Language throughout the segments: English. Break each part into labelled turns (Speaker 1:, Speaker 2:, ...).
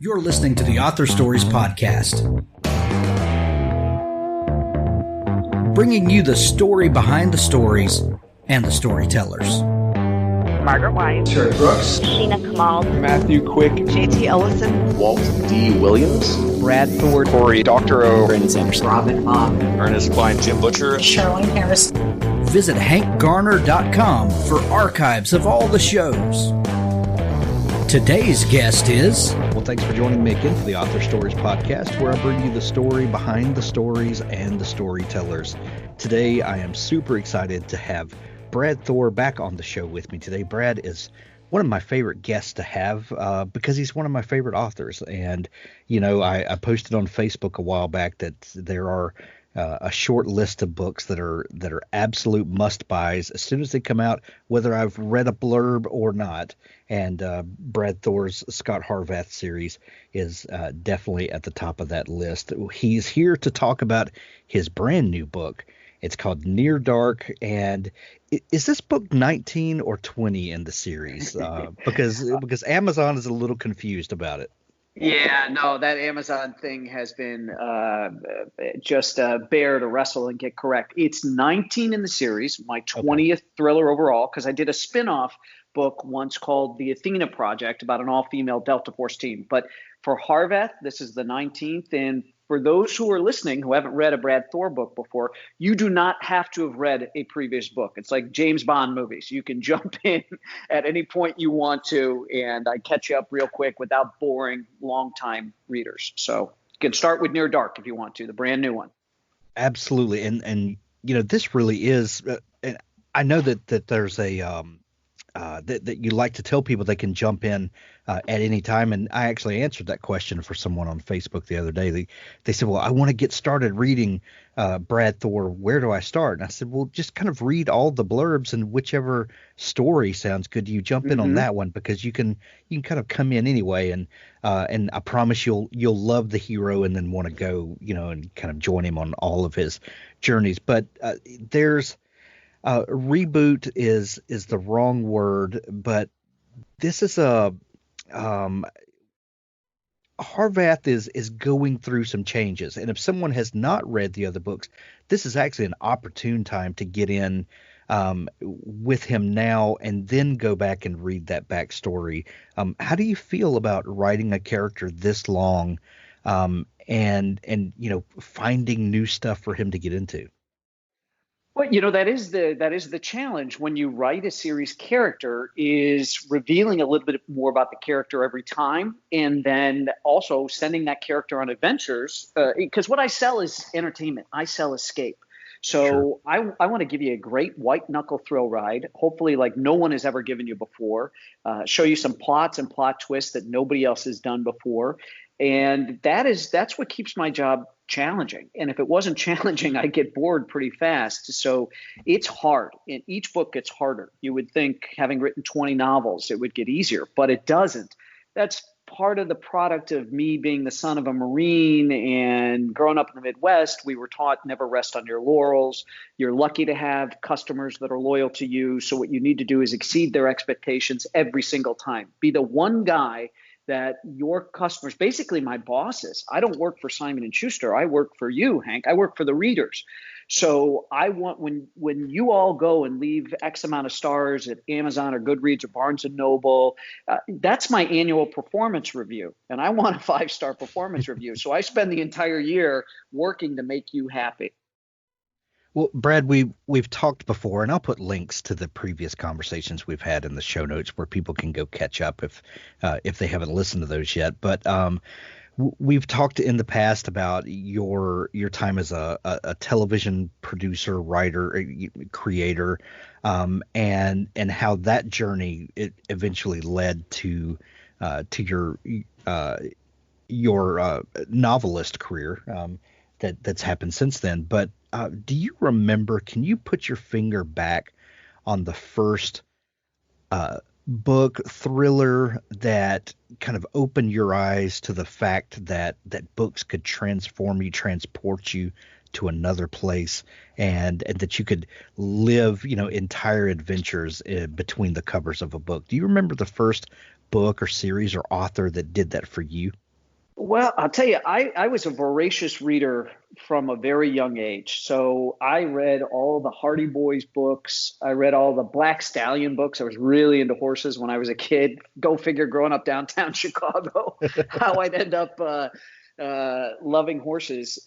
Speaker 1: You're listening to the Author Stories Podcast, bringing you the story behind the stories and the storytellers.
Speaker 2: Margaret White,
Speaker 3: Terry Brooks,
Speaker 2: Sheena Kamal,
Speaker 3: Matthew Quick,
Speaker 2: JT Ellison,
Speaker 3: Walt D. Williams,
Speaker 4: Brad Thor,
Speaker 3: Corey, Dr. O, Brandon Sanders,
Speaker 2: Robin Mom,
Speaker 3: Ernest Klein, Jim Butcher,
Speaker 5: Charlene Harris.
Speaker 1: Visit hankgarner.com for archives of all the shows. Today's guest is...
Speaker 4: Well, thanks for joining me again for the Author Stories Podcast, where I bring you the story behind the stories and the storytellers. Today, I am super excited to have Brad Thor back on the show with me today. Brad is one of my favorite guests to have because he's one of my favorite authors. And, you know, I posted on Facebook a while back that there are a short list of books that are absolute must-buys as soon as they come out, whether I've read a blurb or not. And Brad Thor's Scot Harvath series is definitely at the top of that list. He's here to talk about his brand new book. It's called Near Dark, and is this book 19 or 20 in the series? Because Amazon is a little confused about it.
Speaker 6: Yeah, no, that Amazon thing has been just a bear to wrestle and get correct. It's 19 in the series, my 20th thriller overall, because I did a spin-off book once called The Athena Project about an all-female Delta Force team. But for Harvath, this is the 19th, and for those who are listening who haven't read a Brad Thor book before, you do not have to have read a previous book. It's like James Bond movies. You can jump in at any point you want to, and I catch you up real quick without boring long-time readers. So you can start with Near Dark if you want to, the brand new one.
Speaker 4: Absolutely. And you know, this really is and I know that there's a that you like to tell people they can jump in at any time. And I actually answered that question for someone on Facebook the other day. They said, well, I want to get started reading Brad Thor. Where do I start? And I said, well, just kind of read all the blurbs, and whichever story sounds good to you, jump in on that one, because you can kind of come in anyway. And I promise you'll love the hero and then want to go, you know, and kind of join him on all of his journeys. But there's reboot is the wrong word, but this is Harvath is going through some changes. And if someone has not read the other books, this is actually an opportune time to get in with him now and then go back and read that backstory. How do you feel about writing a character this long and you know, finding new stuff for him to get into?
Speaker 6: Well, you know, that is the challenge when you write a series character, is revealing a little bit more about the character every time, and then also sending that character on adventures. Because what I sell is entertainment. I sell escape. So sure. I want to give you a great white knuckle thrill ride, hopefully like no one has ever given you before, show you some plots and plot twists that nobody else has done before. And that's what keeps my job challenging. And if it wasn't challenging, I'd get bored pretty fast. So it's hard, and each book gets harder. You would think, having written 20 novels, it would get easier, but it doesn't. That's part of the product of me being the son of a Marine and growing up in the Midwest. We were taught never rest on your laurels. You're lucky to have customers that are loyal to you. So what you need to do is exceed their expectations every single time. Be the one guy that your customers, basically my bosses, I don't work for Simon & Schuster. I work for you, Hank. I work for the readers. So I want, when you all go and leave X amount of stars at Amazon or Goodreads or Barnes & Noble, that's my annual performance review. And I want a 5-star performance review. So I spend the entire year working to make you happy.
Speaker 4: Well, Brad, we've talked before, and I'll put links to the previous conversations we've had in the show notes where people can go catch up if they haven't listened to those yet. But we've talked in the past about your time as a television producer, writer, creator, and how that journey it eventually led to your novelist career that's happened since then. But do you remember, can you put your finger back on the first book, thriller, that kind of opened your eyes to the fact that books could transform you, transport you to another place, and that you could live, you know, entire adventures between the covers of a book? Do you remember the first book or series or author that did that for you?
Speaker 6: Well, I'll tell you, I was a voracious reader from a very young age. So I read all the Hardy Boys books. I read all the Black Stallion books. I was really into horses when I was a kid. Go figure, growing up downtown Chicago, how I'd end up loving horses.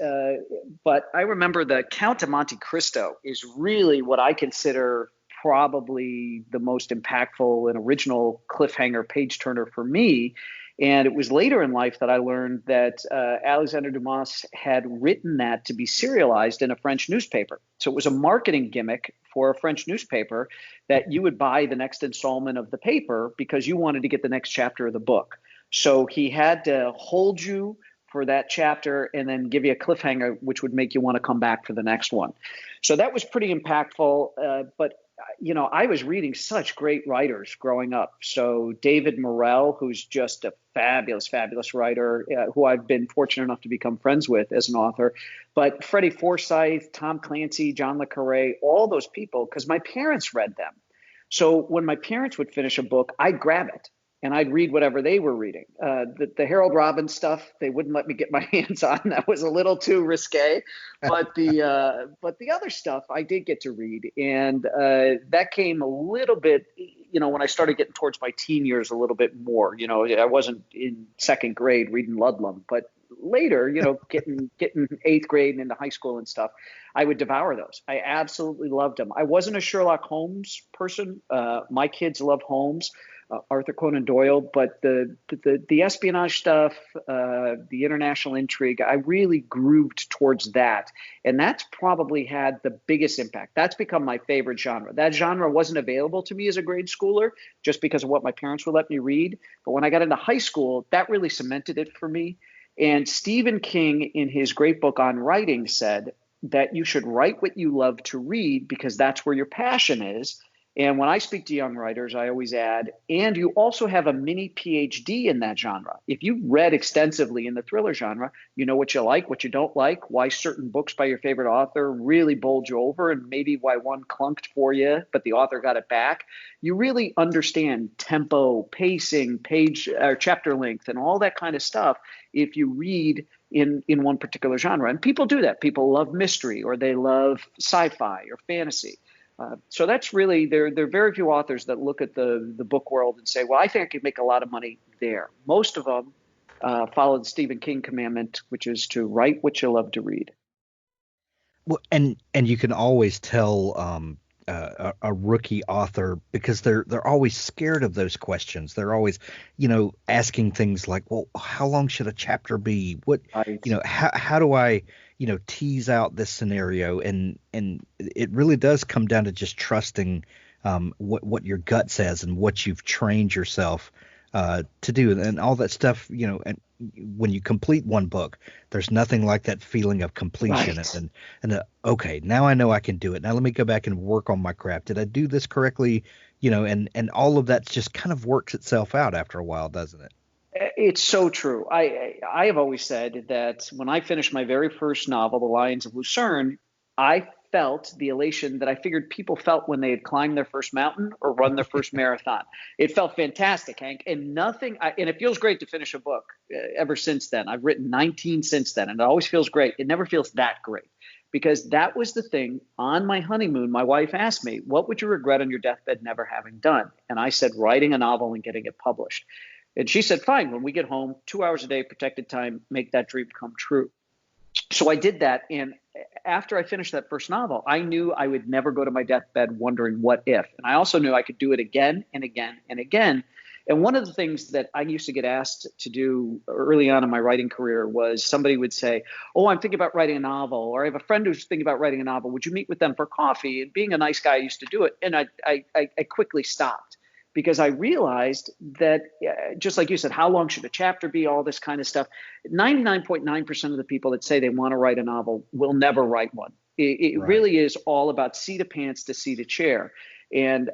Speaker 6: But I remember the Count of Monte Cristo is really what I consider probably the most impactful and original cliffhanger page turner for me. And it was later in life that I learned that Alexandre Dumas had written that to be serialized in a French newspaper. So it was a marketing gimmick for a French newspaper that you would buy the next installment of the paper because you wanted to get the next chapter of the book. So he had to hold you for that chapter and then give you a cliffhanger, which would make you want to come back for the next one. So that was pretty impactful. But I was reading such great writers growing up. So David Morrell, who's just a fabulous, fabulous writer, who I've been fortunate enough to become friends with as an author. But Freddie Forsyth, Tom Clancy, John le Carré, all those people, because my parents read them. So when my parents would finish a book, I'd grab it and I'd read whatever they were reading. The Harold Robbins stuff, they wouldn't let me get my hands on. That was a little too risque. But the other stuff I did get to read, and that came a little bit, when I started getting towards my teen years a little bit more. I wasn't in second grade reading Ludlum, but later, getting eighth grade and into high school and stuff, I would devour those. I absolutely loved them. I wasn't a Sherlock Holmes person. My kids love Holmes. Arthur Conan Doyle, but the espionage stuff, the international intrigue, I really grooved towards that. And that's probably had the biggest impact. That's become my favorite genre. That genre wasn't available to me as a grade schooler just because of what my parents would let me read. But when I got into high school, that really cemented it for me. And Stephen King, in his great book on writing, said that you should write what you love to read because that's where your passion is. And when I speak to young writers, I always add, and you also have a mini PhD in that genre. If you read extensively in the thriller genre, you know what you like, what you don't like, why certain books by your favorite author really bowled you over, and maybe why one clunked for you, but the author got it back. You really understand tempo, pacing, page or chapter length, and all that kind of stuff if you read in one particular genre. And people do that. People love mystery, or they love sci-fi or fantasy. So that's really, there are very few authors that look at the book world and say, well, I think I could make a lot of money there. Most of them follow the Stephen King commandment, which is to write what you love to read.
Speaker 4: Well, and you can always tell a rookie author because they're always scared of those questions. They're always, asking things like, well, how long should a chapter be? What,
Speaker 6: Right.
Speaker 4: How do I, tease out this scenario? And it really does come down to just trusting what your gut says and what you've trained yourself to do, and all that stuff. And when you complete one book, there's nothing like that feeling of completion.
Speaker 6: Right.
Speaker 4: And okay, now I know I can do it. Now let me go back and work on my craft. Did I do this correctly? And all of that just kind of works itself out after a while, doesn't it?
Speaker 6: It's so true. I have always said that when I finished my very first novel, The Lions of Lucerne, I felt the elation that I figured people felt when they had climbed their first mountain or run their first marathon. It felt fantastic, Hank, and and it feels great to finish a book ever since then. I've written 19 since then, and it always feels great. It never feels that great because that was the thing on my honeymoon. My wife asked me, what would you regret on your deathbed never having done? And I said, writing a novel and getting it published. And she said, fine, when we get home, 2 hours a day, protected time, make that dream come true. So I did that. And after I finished that first novel, I knew I would never go to my deathbed wondering what if. And I also knew I could do it again and again and again. And one of the things that I used to get asked to do early on in my writing career was somebody would say, oh, I'm thinking about writing a novel, or I have a friend who's thinking about writing a novel. Would you meet with them for coffee? And being a nice guy, I used to do it. And I quickly stopped. Because I realized that, just like you said, how long should a chapter be, all this kind of stuff, 99.9% of the people that say they want to write a novel will never write one. It
Speaker 4: Right.
Speaker 6: really is all about seat of pants to seat of chair. And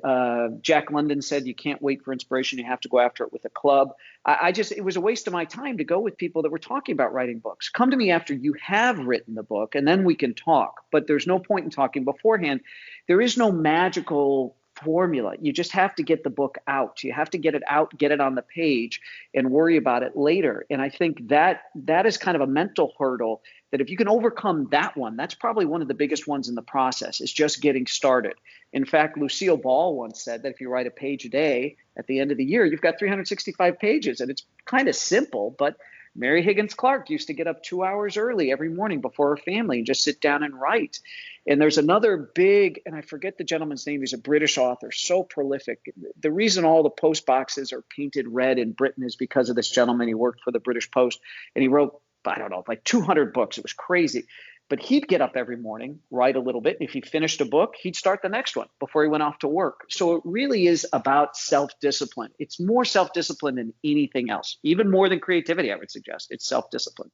Speaker 6: Jack London said, you can't wait for inspiration. You have to go after it with a club. It was a waste of my time to go with people that were talking about writing books. Come to me after you have written the book, and then we can talk. But there's no point in talking beforehand. There is no magical formula. You just have to get the book out. You have to get it out, get it on the page, and worry about it later. And I think that is kind of a mental hurdle that if you can overcome that one, that's probably one of the biggest ones in the process, is just getting started. In fact, Lucille Ball once said that if you write a page a day, at the end of the year, you've got 365 pages. And it's kind of simple, but Mary Higgins Clark used to get up 2 hours early every morning before her family and just sit down and write. And there's another big, and I forget the gentleman's name, he's a British author, so prolific. The reason all the post boxes are painted red in Britain is because of this gentleman. He worked for the British Post, and he wrote, I don't know, like 200 books. It was crazy. But he'd get up every morning, write a little bit. And if he finished a book, he'd start the next one before he went off to work. So it really is about self-discipline. It's more self-discipline than anything else, even more than creativity, I would suggest. It's self-discipline.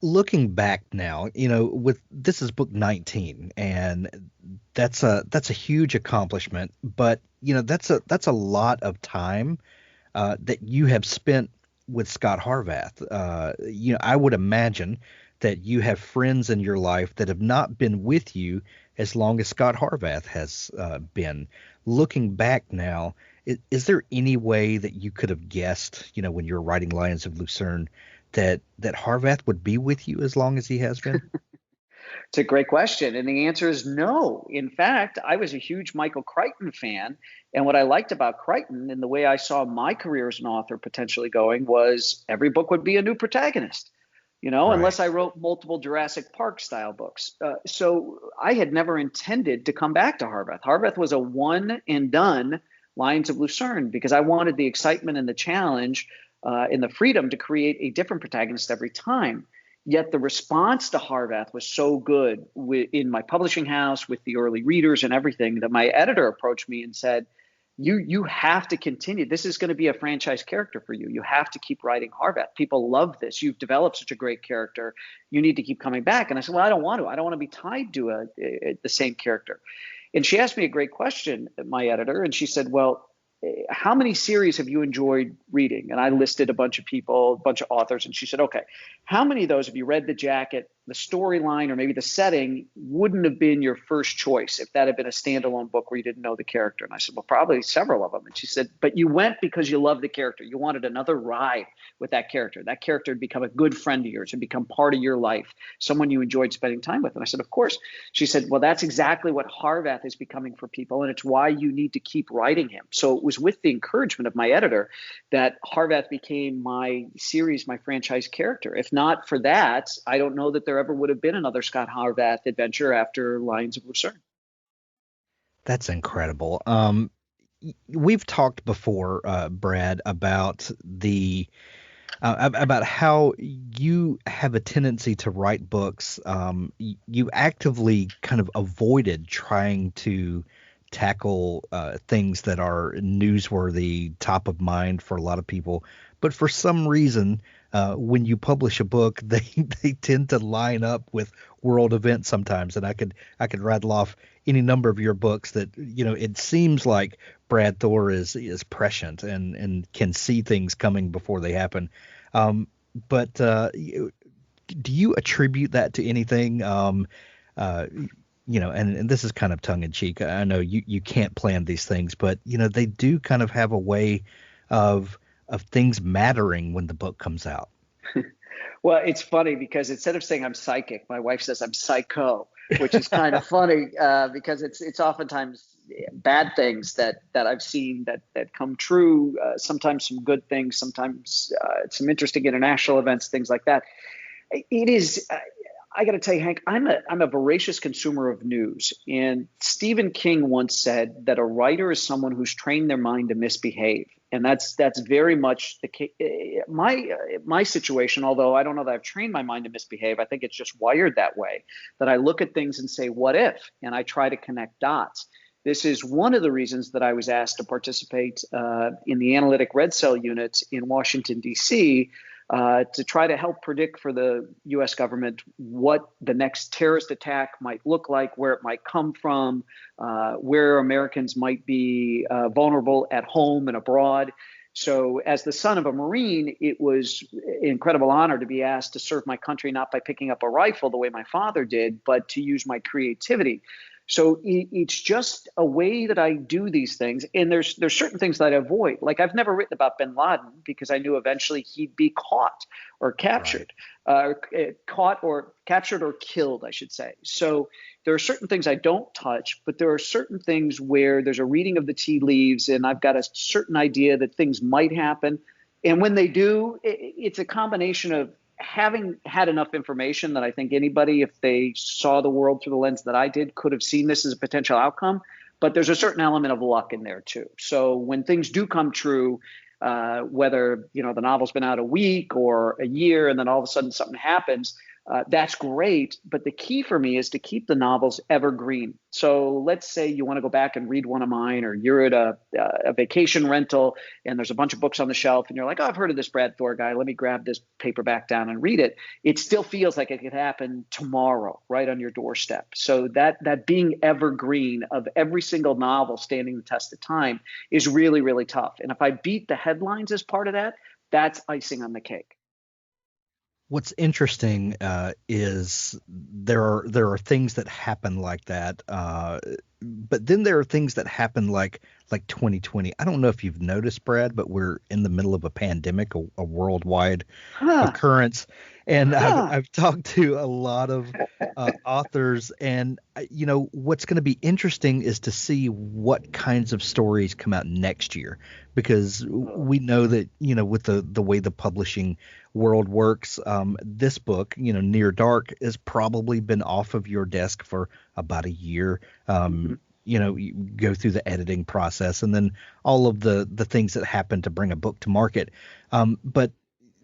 Speaker 4: Looking back now, with this is book 19, and that's a huge accomplishment, but that's a lot of time that you have spent with Scot Harvath. I would imagine that you have friends in your life that have not been with you as long as Scot Harvath has been. Looking back now, is there any way that you could have guessed, when you were writing Lions of Lucerne, that Harvath would be with you as long as he has been?
Speaker 6: It's a great question. And the answer is no. In fact, I was a huge Michael Crichton fan. And what I liked about Crichton and the way I saw my career as an author potentially going was every book would be a new protagonist,
Speaker 4: Right.
Speaker 6: unless I wrote multiple Jurassic Park style books. So I had never intended to come back to Harvath. Harvath was a one and done Lions of Lucerne because I wanted the excitement and the challenge and the freedom to create a different protagonist every time. Yet the response to Harvath was so good in my publishing house with the early readers and everything that my editor approached me and said, you have to continue. This is going to be a franchise character for you. You have to keep writing Harvath. People love this. You've developed such a great character. You need to keep coming back. And I said, well, I don't want to. I don't want to be tied to the same character. And she asked me a great question, my editor, and she said, well, how many series have you enjoyed reading? And I listed a bunch of people, a bunch of authors. And she said, okay, how many of those have you read the jacket, the storyline, or maybe the setting wouldn't have been your first choice if that had been a standalone book where you didn't know the character? And I said, well, probably several of them. And she said, but you went because you loved the character. You wanted another ride with that character. That character had become a good friend of yours and become part of your life, someone you enjoyed spending time with. And I said, of course. She said, well, that's exactly what Harvath is becoming for people. And it's why you need to keep writing him. So it was with the encouragement of my editor that Harvath became my series, my franchise character. If not for that, I don't know that there ever would have been another Scot Harvath adventure after Lions of Lucerne.
Speaker 4: That's incredible. We've talked before, Brad, about about how you have a tendency to write books. You actively kind of avoided trying to tackle things that are newsworthy, top of mind for a lot of people. But for some reason, when you publish a book, they tend to line up with world events sometimes. And I could rattle off any number of your books that, it seems like Brad Thor is prescient and can see things coming before they happen. But do you attribute that to anything? And this is kind of tongue in cheek. I know you can't plan these things, but they do kind of have a way of things mattering when the book comes out.
Speaker 6: Well, it's funny because instead of saying I'm psychic, my wife says I'm psycho, which is kind of funny because it's oftentimes bad things that I've seen that come true. Sometimes some good things, sometimes some interesting international events, things like that. It is. I got to tell you, Hank, I'm a voracious consumer of news. And Stephen King once said that a writer is someone who's trained their mind to misbehave. And that's very much my situation, although I don't know that I've trained my mind to misbehave. I think it's just wired that way, that I look at things and say, what if? And I try to connect dots. This is one of the reasons that I was asked to participate in the analytic red cell units in Washington, D.C., to try to help predict for the U.S. government what the next terrorist attack might look like, where it might come from, where Americans might be vulnerable at home and abroad. So as the son of a Marine, it was an incredible honor to be asked to serve my country, not by picking up a rifle the way my father did, but to use my creativity. So it's just a way that I do these things. And there's certain things that I avoid. Like I've never written about bin Laden because I knew eventually he'd be caught or captured, caught or captured or killed, I should say. So there are certain things I don't touch, but there are certain things where there's a reading of the tea leaves and I've got a certain idea that things might happen. And when they do, it's a combination of having had enough information that I think anybody, if they saw the world through the lens that I did, could have seen this as a potential outcome. But there's a certain element of luck in there too. So when things do come true, whether the novel's been out a week or a year, and then all of a sudden something happens, that's great. But the key for me is to keep the novels evergreen. So let's say you want to go back and read one of mine, or you're at a vacation rental and there's a bunch of books on the shelf and you're like, oh, I've heard of this Brad Thor guy. Let me grab this paperback down and read it. It still feels like it could happen tomorrow, right on your doorstep. So that being evergreen of every single novel standing the test of time is really, really tough. And if I beat the headlines as part of that, that's icing on the cake.
Speaker 4: What's interesting is there are things that happen like that, but then there are things that happen like 2020. I don't know if you've noticed, Brad, but we're in the middle of a pandemic, a worldwide occurrence, and I've talked to a lot of authors, and what's going to be interesting is to see what kinds of stories come out next year, because we know that with the way the publishing world works, this book, Near Dark, has probably been off of your desk for about a year. You go through the editing process and then all of the things that happen to bring a book to market. But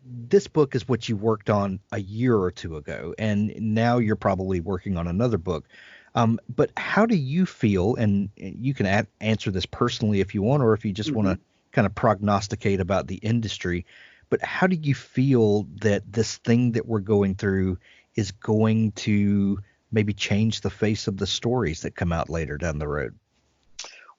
Speaker 4: this book is what you worked on a year or two ago, and now you're probably working on another book. But how do you feel, and you can answer this personally if you want, or if you just want to kind of prognosticate about the industry, but how do you feel that this thing that we're going through is going to maybe change the face of the stories that come out later down the road?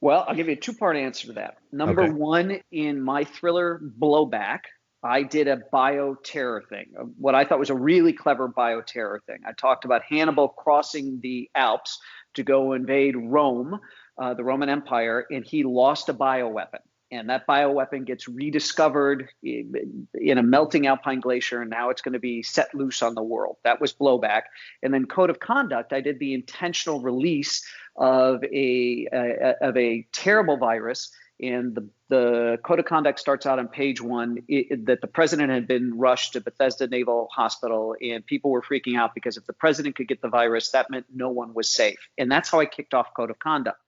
Speaker 6: Well, I'll give you a two-part answer to that. Number one, in my thriller Blowback, I did a bioterror thing, what I thought was a really clever bioterror thing. I talked about Hannibal crossing the Alps to go invade Rome, the Roman Empire, and he lost a bioweapon. And that bioweapon gets rediscovered in a melting alpine glacier, and now it's going to be set loose on the world. That was Blowback. And then Code of Conduct, I did the intentional release of a terrible virus. And the Code of Conduct starts out on page one that the president had been rushed to Bethesda Naval Hospital, and people were freaking out because if the president could get the virus, that meant no one was safe. And that's how I kicked off Code of Conduct.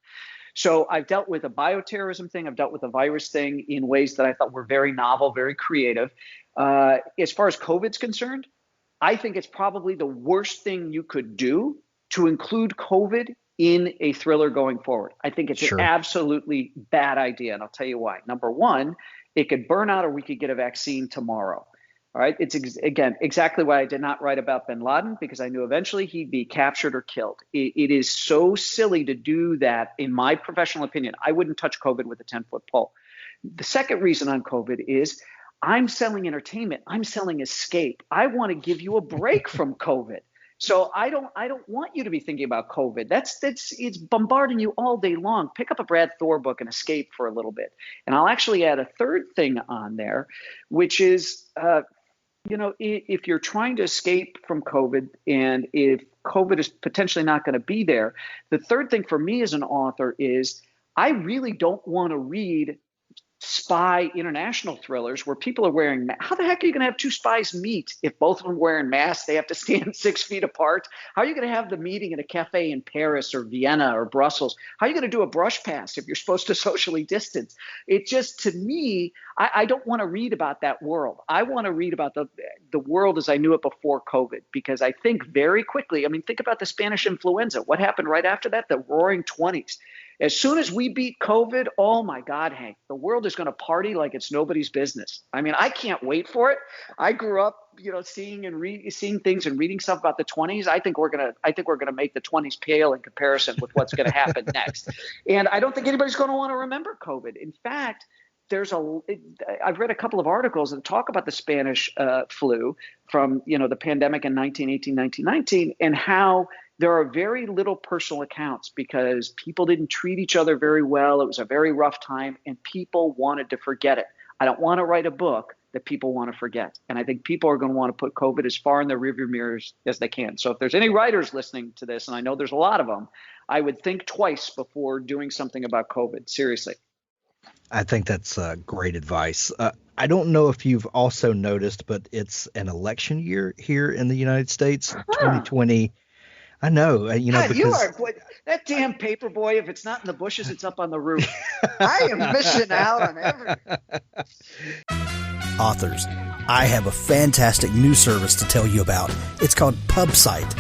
Speaker 6: So I've dealt with a bioterrorism thing. I've dealt with a virus thing in ways that I thought were very novel, very creative. As far as COVID's concerned, I think it's probably the worst thing you could do to include COVID in a thriller going forward. I think it's an absolutely bad idea, and I'll tell you why. Number one, it could burn out or we could get a vaccine tomorrow. All right. It's again exactly why I did not write about bin Laden, because I knew eventually he'd be captured or killed. It is so silly to do that. In my professional opinion, I wouldn't touch COVID with a 10-foot pole. The second reason on COVID is I'm selling entertainment. I'm selling escape. I want to give you a break from COVID. So I don't want you to be thinking about COVID. It's bombarding you all day long. Pick up a Brad Thor book and escape for a little bit. And I'll actually add a third thing on there, which is if you're trying to escape from COVID and if COVID is potentially not going to be there, the third thing for me as an author is I really don't want to read spy international thrillers where people are wearing masks. How the heck are you going to have two spies meet if both of them are wearing masks? They have to stand 6 feet apart. How are you going to have the meeting in a cafe in Paris or Vienna or Brussels? How are you going to do a brush pass if you're supposed to socially distance? It just, to me, I don't want to read about that world. I want to read about the world as I knew it before COVID, because I think very quickly, think about the Spanish influenza. What happened right after that? The roaring 20s. As soon as we beat COVID, oh my God, Hank, the world is going to party like it's nobody's business. I can't wait for it. I grew up, seeing things and reading stuff about the 20s. I think we're gonna make the 20s pale in comparison with what's going to happen next. And I don't think anybody's going to want to remember COVID. In fact, I've read a couple of articles that talk about the Spanish flu from the pandemic in 1918, 1919, and how there are very little personal accounts because people didn't treat each other very well. It was a very rough time, and people wanted to forget it. I don't want to write a book that people want to forget. And I think people are going to want to put COVID as far in their rearview mirrors as they can. So if there's any writers listening to this, and I know there's a lot of them, I would think twice before doing something about COVID. Seriously.
Speaker 4: I think that's great advice. I don't know if you've also noticed, but it's an election year here in the United States, 2020. I know, because
Speaker 6: you are that damn paper boy. If it's not in the bushes, it's up on the roof. I am missing out on everything.
Speaker 1: Authors, I have a fantastic new service to tell you about. It's called PubSite.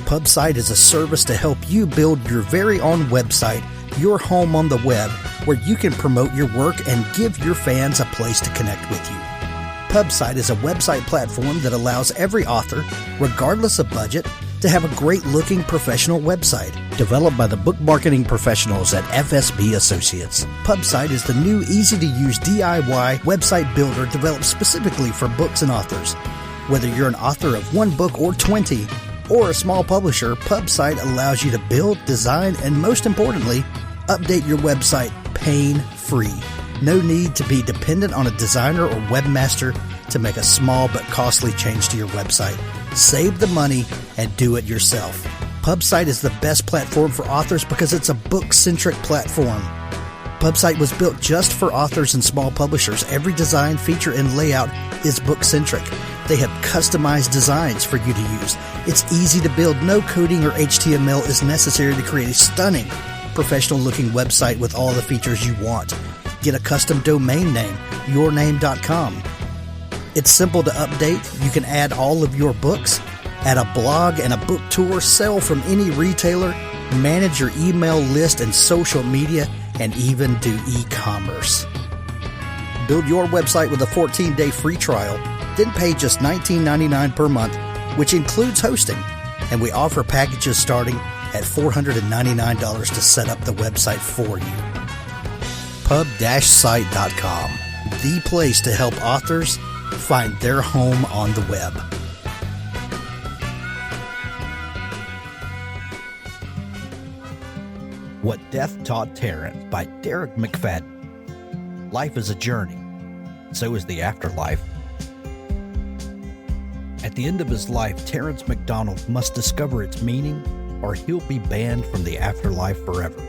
Speaker 1: PubSite is a service to help you build your very own website, your home on the web, where you can promote your work and give your fans a place to connect with you. PubSite is a website platform that allows every author, regardless of budget, to have a great-looking professional website developed by the book marketing professionals at FSB Associates. PubSite is the new, easy-to-use DIY website builder developed specifically for books and authors. Whether you're an author of one book or 20, or a small publisher, PubSite allows you to build, design, and most importantly, update your website pain-free. No need to be dependent on a designer or webmaster to make a small but costly change to your website. Save the money and do it yourself. PubSite is the best platform for authors because it's a book-centric platform. PubSite was built just for authors and small publishers. Every design, feature, and layout is book-centric. They have customized designs for you to use. It's easy to build. No coding or HTML is necessary to create a stunning, professional-looking website with all the features you want. Get a custom domain name, yourname.com. It's simple to update. You can add all of your books, add a blog and a book tour, sell from any retailer, manage your email list and social media, and even do e-commerce. Build your website with a 14-day free trial, then pay just $19.99 per month, which includes hosting. And we offer packages starting at $499 to set up the website for you. Pub-site.com, the place to help authors find their home on the web. What Death Taught Terrence by Derek McFadden. Life is a journey. So is the afterlife. At the end of his life, Terrence McDonald must discover its meaning, or he'll be banned from the afterlife forever,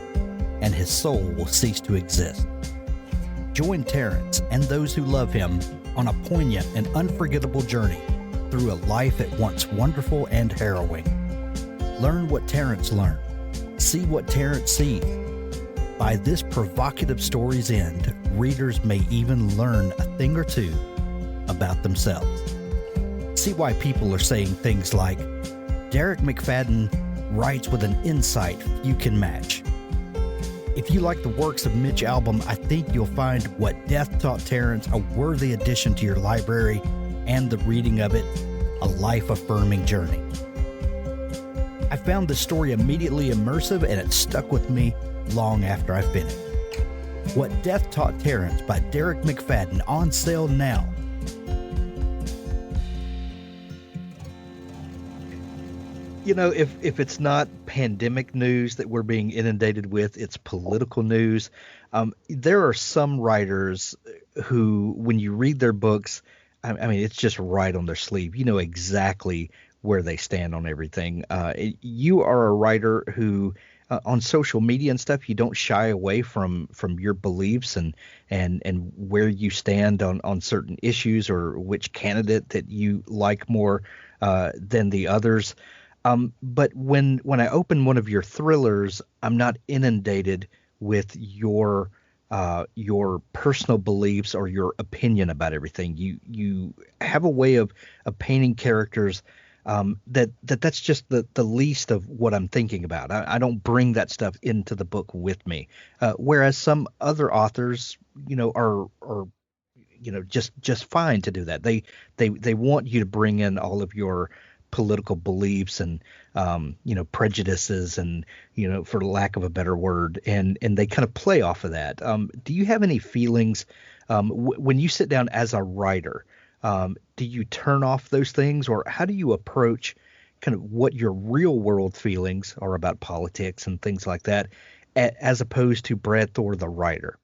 Speaker 1: and his soul will cease to exist. Join Terrence and those who love him on a poignant and unforgettable journey through a life at once wonderful and harrowing. Learn what Terrence learned. See what Terrence sees. By this provocative story's end, readers may even learn a thing or two about themselves. See why people are saying things like, Derek McFadden writes with an insight few can match. If you like the works of Mitch Albom, I think you'll find What Death Taught Terrence a worthy addition to your library, and the reading of it a life-affirming journey. I found this story immediately immersive, and it stuck with me long after I finished. What Death Taught Terrence by Derek McFadden, on sale now. If it's not pandemic news that we're being inundated with, it's political news. There are some writers who, when you read their books, I mean, it's just right on their sleeve. You know exactly where they stand on everything. You are a writer who, on social media and stuff, you don't shy away from your beliefs and where you stand on certain issues, or which candidate that you like more than the others. But when I open one of your thrillers, I'm not inundated with your personal beliefs or your opinion about everything. You have a way of painting characters that's just the least of what I'm thinking about. I don't bring that stuff into the book with me, whereas some other authors, are just fine to do that. They want you to bring in all of your political beliefs and prejudices and for lack of a better word, and they kind of play off of that. Do you have any feelings when you sit down as a writer? Do you turn off those things, or how do you approach
Speaker 4: kind of what your real world feelings are about politics and things like that, as opposed to Brad Thor, the writer.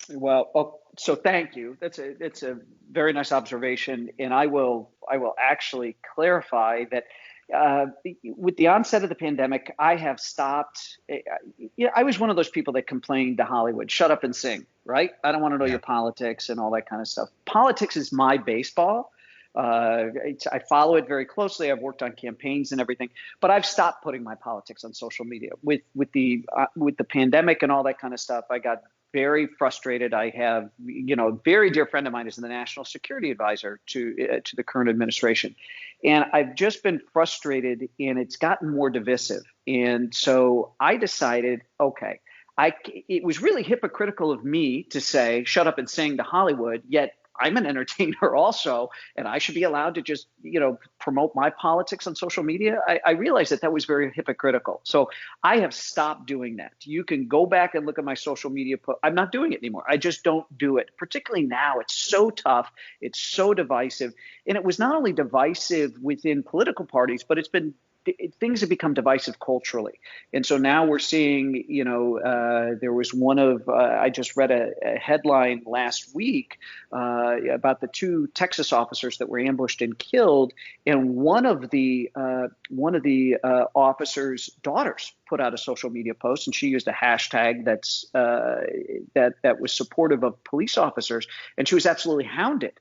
Speaker 6: Well, so thank you. It's a very nice observation, and I will actually clarify that with the onset of the pandemic, I have stopped. I was one of those people that complained to Hollywood, "Shut up and sing," right? I don't want to know your politics and all that kind of stuff. Politics is my baseball. I follow it very closely. I've worked on campaigns and everything, but I've stopped putting my politics on social media. With the pandemic and all that kind of stuff, I got very frustrated. I have, a very dear friend of mine is the national security advisor to the current administration, and I've just been frustrated, and it's gotten more divisive. And so I decided, okay, it was really hypocritical of me to say, "Shut up and sing" to Hollywood, yet I'm an entertainer also, and I should be allowed to just, promote my politics on social media. I realized that was very hypocritical. So I have stopped doing that. You can go back and look at my social media. I'm not doing it anymore. I just don't do it. Particularly now, it's so tough. It's so divisive. And it was not only divisive within political parties, but things have become divisive culturally. And so now we're seeing, there was I just read a headline last week about the 2 Texas officers that were ambushed and killed. And one of the officers' daughters put out a social media post, and she used a hashtag that was supportive of police officers, and she was absolutely hounded.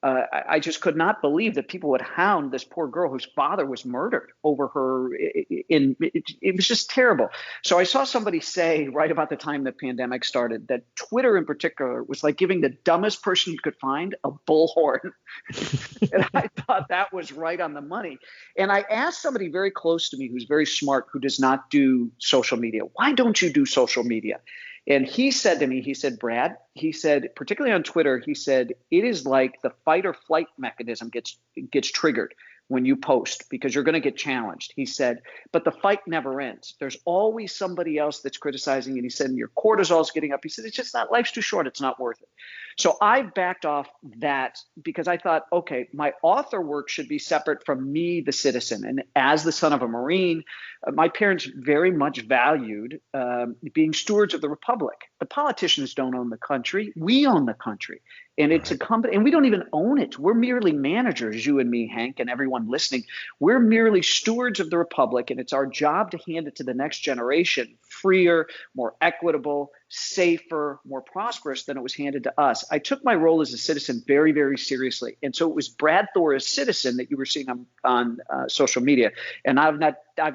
Speaker 6: I just could not believe that people would hound this poor girl whose father was murdered over her. It was just terrible. So I saw somebody say right about the time the pandemic started that Twitter in particular was like giving the dumbest person you could find a bullhorn. And I thought that was right on the money. And I asked somebody very close to me who's very smart, who does not do social media, "Why don't you do social media?" And he said to me, "Brad," he said, particularly on Twitter, he said, "It is like the fight or flight mechanism gets triggered when you post because you're going to get challenged." He said, "But the fight never ends. There's always somebody else that's criticizing." And he said, "And your cortisol is getting up." He said, "It's just not, life's too short. It's not worth it." So I backed off that because I thought, okay, my author work should be separate from me, the citizen. And as the son of a Marine, my parents very much valued being stewards of the Republic. The politicians don't own the country. We own the country. And it's a company, and we don't even own it. We're merely managers, you and me, Hank, and everyone listening. We're merely stewards of the Republic, and it's our job to hand it to the next generation freer, more equitable, safer, more prosperous than it was handed to us. I took my role as a citizen very, very seriously. And so it was Brad Thor as citizen that you were seeing on social media. And I've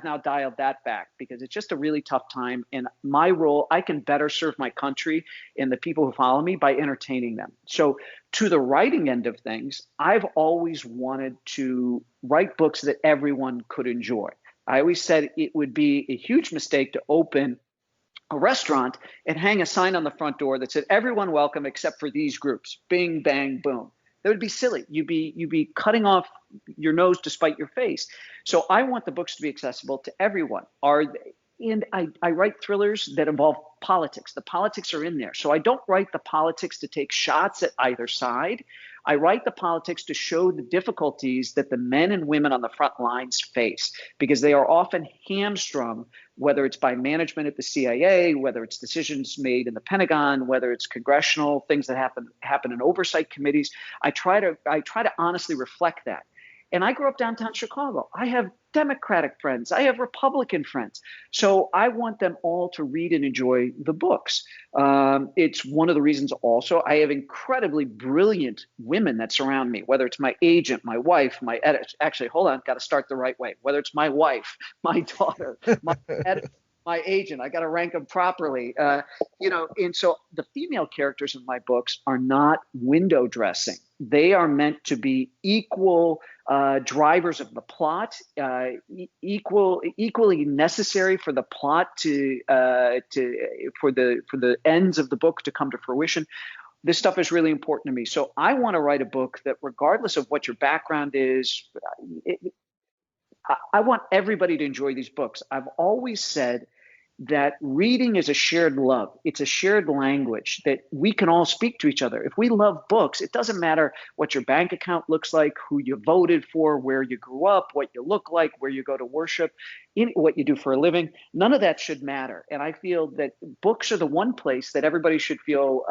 Speaker 6: now dialed that back because it's just a really tough time. And my role, I can better serve my country and the people who follow me by entertaining them. So to the writing end of things, I've always wanted to write books that everyone could enjoy. I always said it would be a huge mistake to open a restaurant and hang a sign on the front door that said, "Everyone welcome except for these groups." Bing, bang, boom. That would be silly. You'd be cutting off your nose to spite your face. So I want the books to be accessible to everyone. And I write thrillers that involve politics. The politics are in there. So I don't write the politics to take shots at either side. I write the politics to show the difficulties that the men and women on the front lines face, because they are often hamstrung, whether it's by management at the CIA, whether it's decisions made in the Pentagon, whether it's congressional things that happen in oversight committees. I try to honestly reflect that. And I grew up downtown Chicago. I have Democratic friends. I have Republican friends. So I want them all to read and enjoy the books. It's one of the reasons also I have incredibly brilliant women that surround me, whether it's my agent, my wife, my editor. Actually, hold on, got to start the right way. Whether it's my wife, my daughter, my editor, my agent, I got to rank them properly. And so the female characters in my books are not window dressing. They are meant to be equal drivers of the plot, equally necessary for the plot for the ends of the book to come to fruition. This stuff is really important to me. So I want to write a book that, regardless of what your background is, I want everybody to enjoy these books. I've always said that reading is a shared love. It's a shared language that we can all speak to each other. If we love books, it doesn't matter what your bank account looks like, who you voted for, where you grew up, what you look like, where you go to worship, what you do for a living. None of that should matter. And I feel that books are the one place that everybody should feel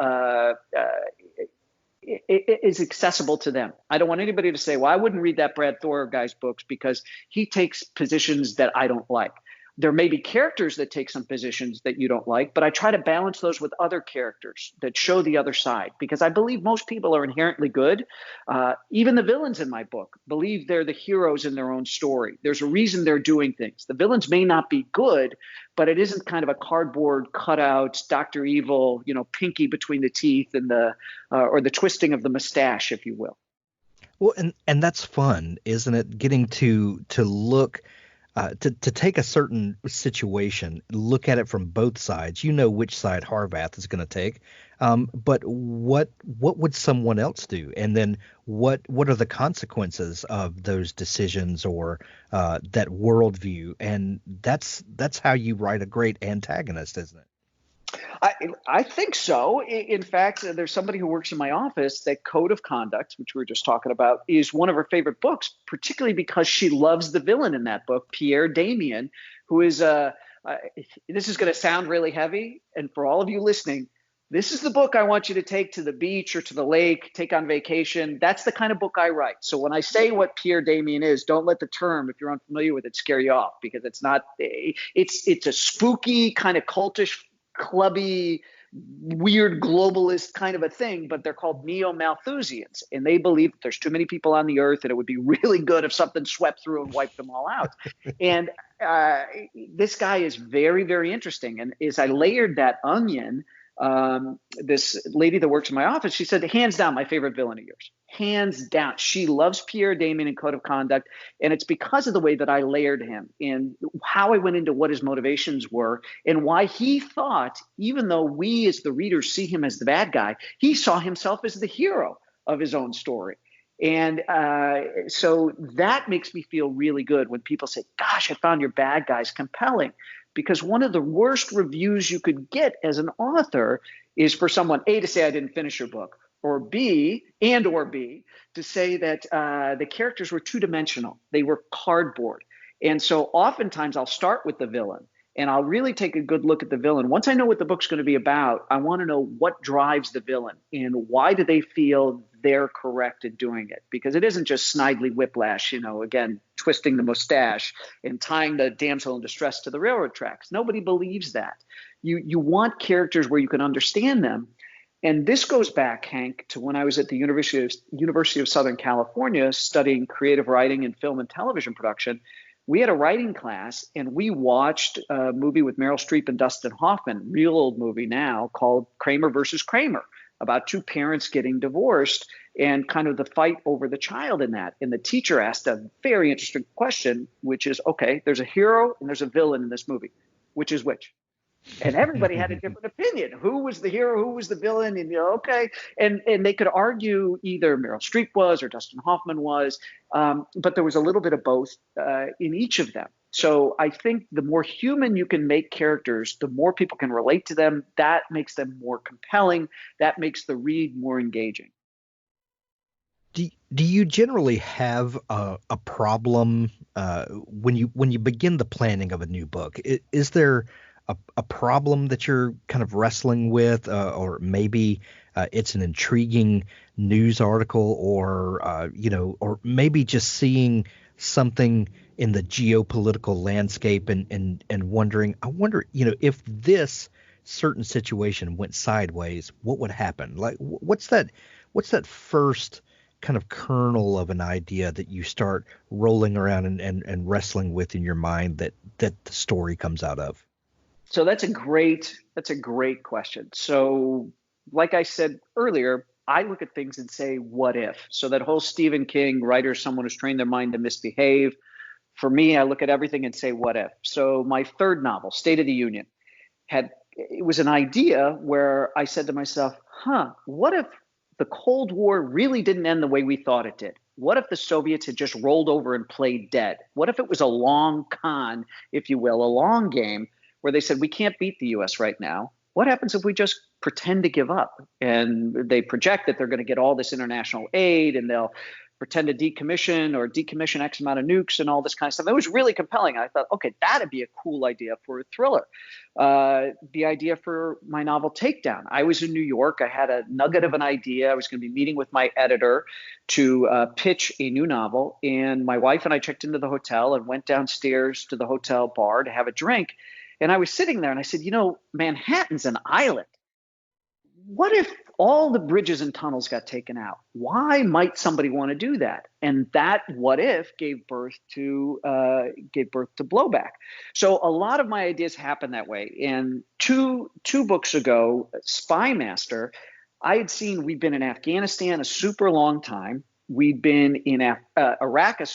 Speaker 6: is accessible to them. I don't want anybody to say, well, I wouldn't read that Brad Thor guy's books because he takes positions that I don't like. There may be characters that take some positions that you don't like, but I try to balance those with other characters that show the other side, because I believe most people are inherently good. Even the villains in my book believe they're the heroes in their own story. There's a reason they're doing things. The villains may not be good, but it isn't kind of a cardboard cutout, Dr. Evil, pinky between the teeth and or the twisting of the mustache, if you will.
Speaker 4: Well, and that's fun, isn't it? Getting to look. To take a certain situation, look at it from both sides. You know which side Harvath is going to take, but what would someone else do? And then what are the consequences of those decisions or that worldview? And that's how you write a great antagonist, isn't it?
Speaker 6: I think so. In fact, there's somebody who works in my office that Code of Conduct, which we were just talking about, is one of her favorite books, particularly because she loves the villain in that book, Pierre Damien, who is this is going to sound really heavy. And for all of you listening, this is the book I want you to take to the beach or to the lake, take on vacation. That's the kind of book I write. So when I say what Pierre Damien is, don't let the term, if you're unfamiliar with it, scare you off, because it's not. It's a spooky kind of cultish, clubby, weird globalist kind of a thing, but they're called neo-Malthusians, and they believe that there's too many people on the earth and it would be really good if something swept through and wiped them all out. And this guy is very, very interesting. And as I layered that onion, this lady that works in my office, she said, hands down, my favorite villain of yours. Hands down. She loves Pierre Damien in Code of Conduct. And it's because of the way that I layered him and how I went into what his motivations were and why he thought, even though we as the readers see him as the bad guy, he saw himself as the hero of his own story. And so that makes me feel really good when people say, gosh, I found your bad guys compelling. Because one of the worst reviews you could get as an author is for someone, A, to say I didn't finish your book, or B, to say that the characters were two-dimensional. They were cardboard. And so oftentimes I'll start with the villain, and I'll really take a good look at the villain. Once I know what the book's going to be about, I want to know what drives the villain and why do they feel they're correct in doing it. Because it isn't just Snidely Whiplash, again, twisting the mustache and tying the damsel in distress to the railroad tracks. Nobody believes that. You want characters where you can understand them. And this goes back, Hank, to when I was at the University of Southern California studying creative writing and film and television production. We had a writing class, and we watched a movie with Meryl Streep and Dustin Hoffman, real old movie now, called Kramer versus Kramer, about two parents getting divorced and kind of the fight over the child in that. And the teacher asked a very interesting question, which is, okay, there's a hero and there's a villain in this movie. Which is which? And everybody had a different opinion. Who was the hero? Who was the villain? And okay. And they could argue either Meryl Streep was or Dustin Hoffman was, but there was a little bit of both in each of them. So I think the more human you can make characters, the more people can relate to them. That makes them more compelling. That makes the read more engaging.
Speaker 4: Do you generally have a problem when you begin the planning of a new book? Is there a problem that you're kind of wrestling with, or maybe it's an intriguing news article, or or maybe just seeing something in the geopolitical landscape and wondering, I wonder, if this certain situation went sideways, what would happen? Like, what's that first kind of kernel of an idea that you start rolling around and wrestling with in your mind that the story comes out of?
Speaker 6: So that's a great question. So like I said earlier, I look at things and say, what if? So that whole Stephen King, writer, someone who's trained their mind to misbehave. For me, I look at everything and say, what if? So my third novel, State of the Union, it was an idea where I said to myself, what if the Cold War really didn't end the way we thought it did? What if the Soviets had just rolled over and played dead? What if it was a long con, if you will, a long game, where they said, we can't beat the U.S. right now. What happens if we just pretend to give up? And they project that they're going to get all this international aid, and they'll pretend to decommission X amount of nukes and all this kind of stuff. It was really compelling. I thought, okay, that'd be a cool idea for a thriller. The idea for my novel Takedown. I was in New York. I had a nugget of an idea. I was going to be meeting with my editor to pitch a new novel. And my wife and I checked into the hotel and went downstairs to the hotel bar to have a drink. And I was sitting there and I said, Manhattan's an island. What if all the bridges and tunnels got taken out? Why might somebody want to do that? And that what if gave birth to blowback. So a lot of my ideas happen that way. And two books ago, Spy Master, we'd been in Afghanistan a super long time. We'd been in Iraq a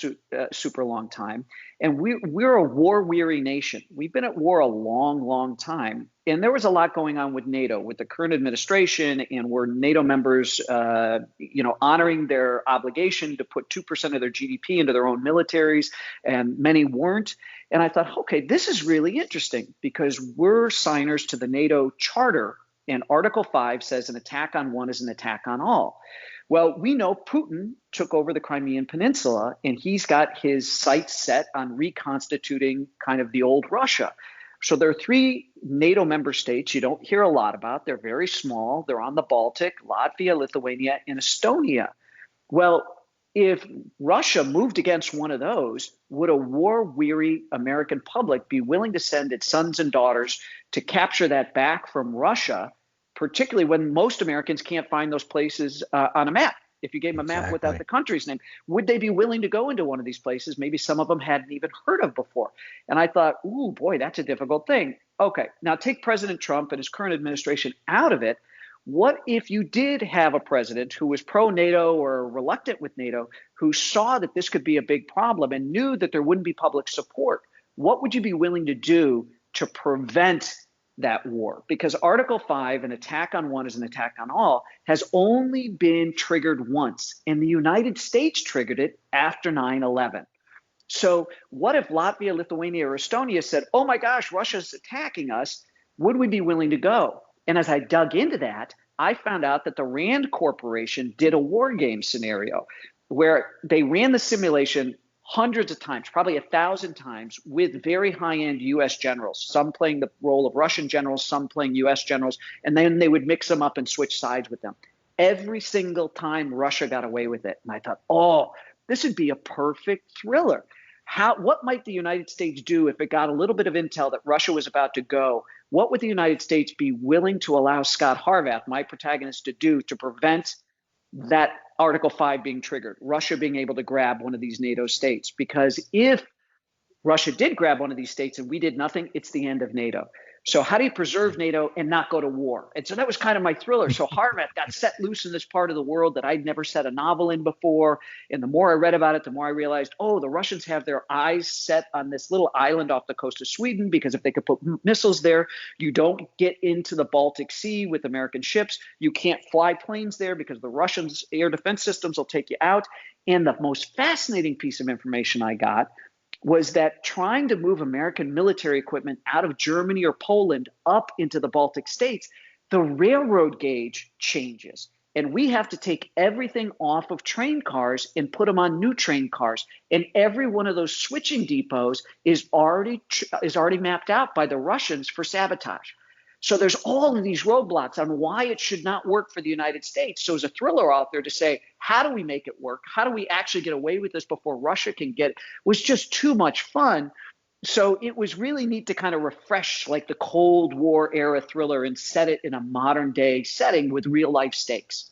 Speaker 6: super long time, and we're a war-weary nation. We've been at war a long, long time, and there was a lot going on with NATO, with the current administration, and were NATO members, honoring their obligation to put 2% of their GDP into their own militaries, and many weren't. And I thought, okay, this is really interesting because we're signers to the NATO Charter, and Article 5 says an attack on one is an attack on all. Well, we know Putin took over the Crimean Peninsula, and he's got his sights set on reconstituting kind of the old Russia. So there are 3 NATO member states you don't hear a lot about. They're very small. They're on the Baltic, Latvia, Lithuania, and Estonia. Well, if Russia moved against one of those, would a war-weary American public be willing to send its sons and daughters to capture that back from Russia, particularly when most Americans can't find those places on a map? If you gave them a map without the country's name, would they be willing to go into one of these places? Maybe some of them hadn't even heard of before. And I thought, ooh, boy, that's a difficult thing. Okay, now take President Trump and his current administration out of it. What if you did have a president who was pro-NATO or reluctant with NATO, who saw that this could be a big problem and knew that there wouldn't be public support? What would you be willing to do to prevent that war? Because Article 5, an attack on one is an attack on all, has only been triggered once, and the United States triggered it after 9/11. So what if Latvia, Lithuania, or Estonia said, oh my gosh, Russia's attacking us? Would we be willing to go? And as I dug into that, I found out that the Rand Corporation did a war game scenario where they ran the simulation hundreds of times, probably 1,000 times, with very high-end U.S. generals, some playing the role of Russian generals, some playing U.S. generals, and then they would mix them up and switch sides with them. Every single time Russia got away with it. And I thought, oh, this would be a perfect thriller. What might the United States do if it got a little bit of intel that Russia was about to go? What would the United States be willing to allow Scot Harvath, my protagonist, to do to prevent that Article 5 being triggered, Russia being able to grab one of these NATO states? Because if Russia did grab one of these states and we did nothing, it's the end of NATO. So how do you preserve NATO and not go to war? And so that was kind of my thriller. So Harvath got set loose in this part of the world that I'd never set a novel in before. And the more I read about it, the more I realized, oh, the Russians have their eyes set on this little island off the coast of Sweden, because if they could put missiles there, you don't get into the Baltic Sea with American ships. You can't fly planes there because the Russians' air defense systems will take you out. And the most fascinating piece of information I got was that trying to move American military equipment out of Germany or Poland up into the Baltic states, the railroad gauge changes. And we have to take everything off of train cars and put them on new train cars. And every one of those switching depots is already mapped out by the Russians for sabotage. So there's all of these roadblocks on why it should not work for the United States. So as a thriller author, to say, how do we make it work? How do we actually get away with this before Russia can get it? Was just too much fun. So it was really neat to kind of refresh like the Cold War era thriller and set it in a modern day setting with real life stakes.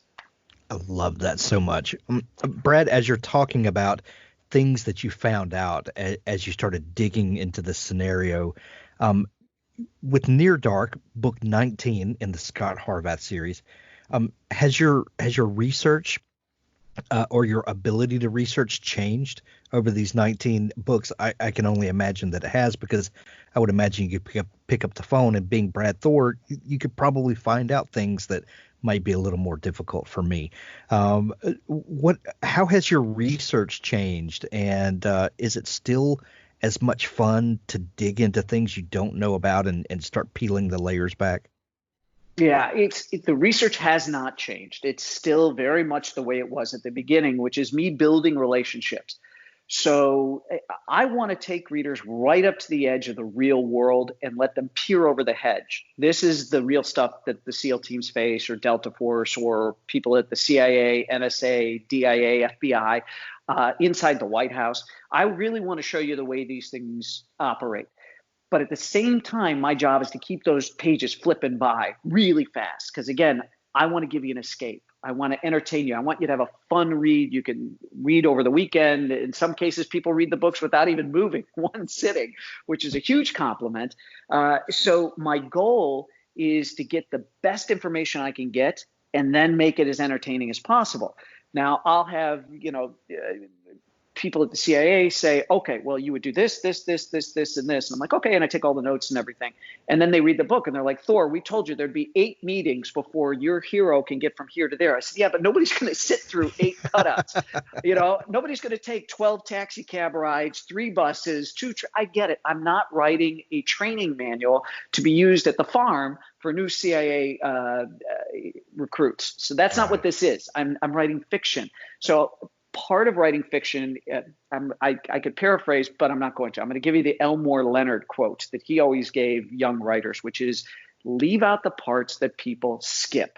Speaker 4: I love that so much. Brad, as you're talking about things that you found out as you started digging into the scenario, with Near Dark, book 19 in the Scot Harvath series, has your research or your ability to research changed over these 19 books? I can only imagine that it has, because I would imagine you could pick up the phone, and being Brad Thor, you could probably find out things that might be a little more difficult for me. How has your research changed, and is it still as much fun to dig into things you don't know about and start peeling the layers back?
Speaker 6: Yeah, the research has not changed. It's still very much the way it was at the beginning, which is me building relationships. So I want to take readers right up to the edge of the real world and let them peer over the hedge. This is the real stuff that the SEAL teams face, or Delta Force, or people at the CIA, NSA, DIA, FBI, inside the White House. I really want to show you the way these things operate. But at the same time, my job is to keep those pages flipping by really fast. Because again, I want to give you an escape. I want to entertain you. I want you to have a fun read. You can read over the weekend. In some cases, people read the books without even moving, one sitting, which is a huge compliment. So my goal is to get the best information I can get and then make it as entertaining as possible. Now, I'll have, people at the CIA say, okay, well, you would do this, this, this, this, this, and this. And I'm like, okay. And I take all the notes and everything. And then they read the book and they're like, Thor, we told you there'd be 8 meetings before your hero can get from here to there. I said, yeah, but nobody's going to sit through 8 cutouts. Nobody's going to take 12 taxi cab rides, 3 buses, 2. I get it. I'm not writing a training manual to be used at the farm for new CIA recruits. So that's not what this is. I'm writing fiction. So part of writing fiction, I could paraphrase, but I'm not going to. I'm going to give you the Elmore Leonard quote that he always gave young writers, which is, leave out the parts that people skip,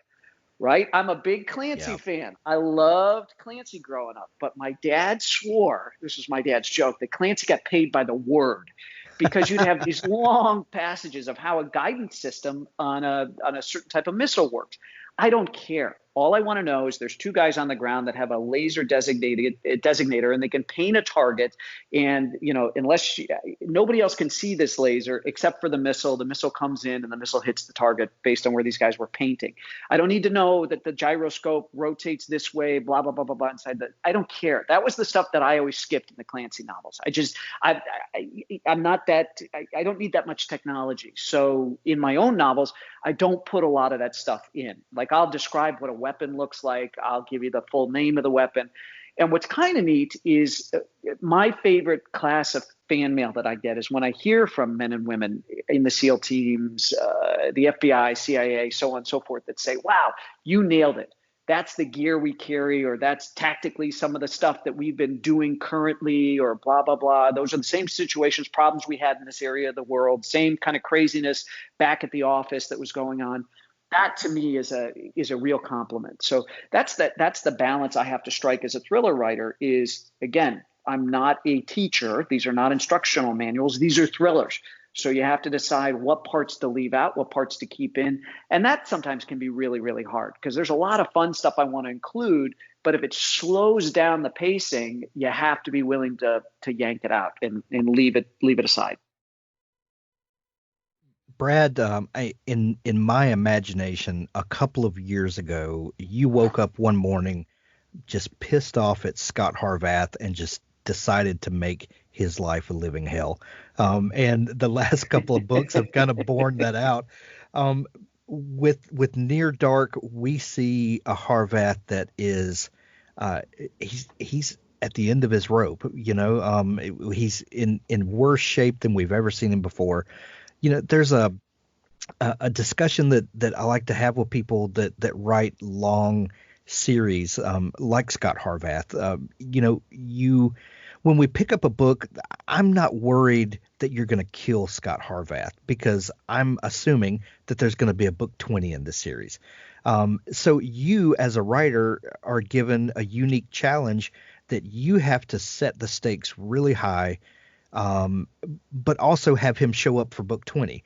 Speaker 6: right? I'm a big Clancy fan. I loved Clancy growing up, but my dad swore, this was my dad's joke, that Clancy got paid by the word, because you'd have these long passages of how a guidance system on a certain type of missile works. I don't care. All I want to know is there's 2 guys on the ground that have a laser designator, and they can paint a target. And, nobody else can see this laser except for the missile comes in and the missile hits the target based on where these guys were painting. I don't need to know that the gyroscope rotates this way, blah, blah, blah, blah, blah, inside that. I don't care. That was the stuff that I always skipped in the Clancy novels. I'm not that, I don't need that much technology. So in my own novels, I don't put a lot of that stuff in. Like, I'll describe what a weapon looks like. I'll give you the full name of the weapon. And what's kind of neat is my favorite class of fan mail that I get is when I hear from men and women in the SEAL teams, the FBI, CIA, so on and so forth, that say, wow, you nailed it. That's the gear we carry, or that's tactically some of the stuff that we've been doing currently, or blah, blah, blah. Those are the same situations, problems we had in this area of the world, same kind of craziness back at the office that was going on. That to me is a real compliment. So that's the balance I have to strike as a thriller writer is, again, I'm not a teacher. These are not instructional manuals. These are thrillers. So you have to decide what parts to leave out, what parts to keep in. And that sometimes can be really, really hard, because there's a lot of fun stuff I want to include. But if it slows down the pacing, you have to be willing to yank it out and leave it aside.
Speaker 4: Brad, in my imagination, a couple of years ago, you woke up one morning just pissed off at Scot Harvath and just decided to make his life a living hell. And the last couple of books have kind of borne that out. With Near Dark, we see a Harvath that is he's at the end of his rope. He's in worse shape than we've ever seen him before. There's a discussion that I like to have with people that write long series, like Scot Harvath. When we pick up a book, I'm not worried that you're going to kill Scot Harvath, because I'm assuming that there's going to be a book 20 in this series. So you, as a writer, are given a unique challenge that you have to set the stakes really high, but also have him show up for book 20.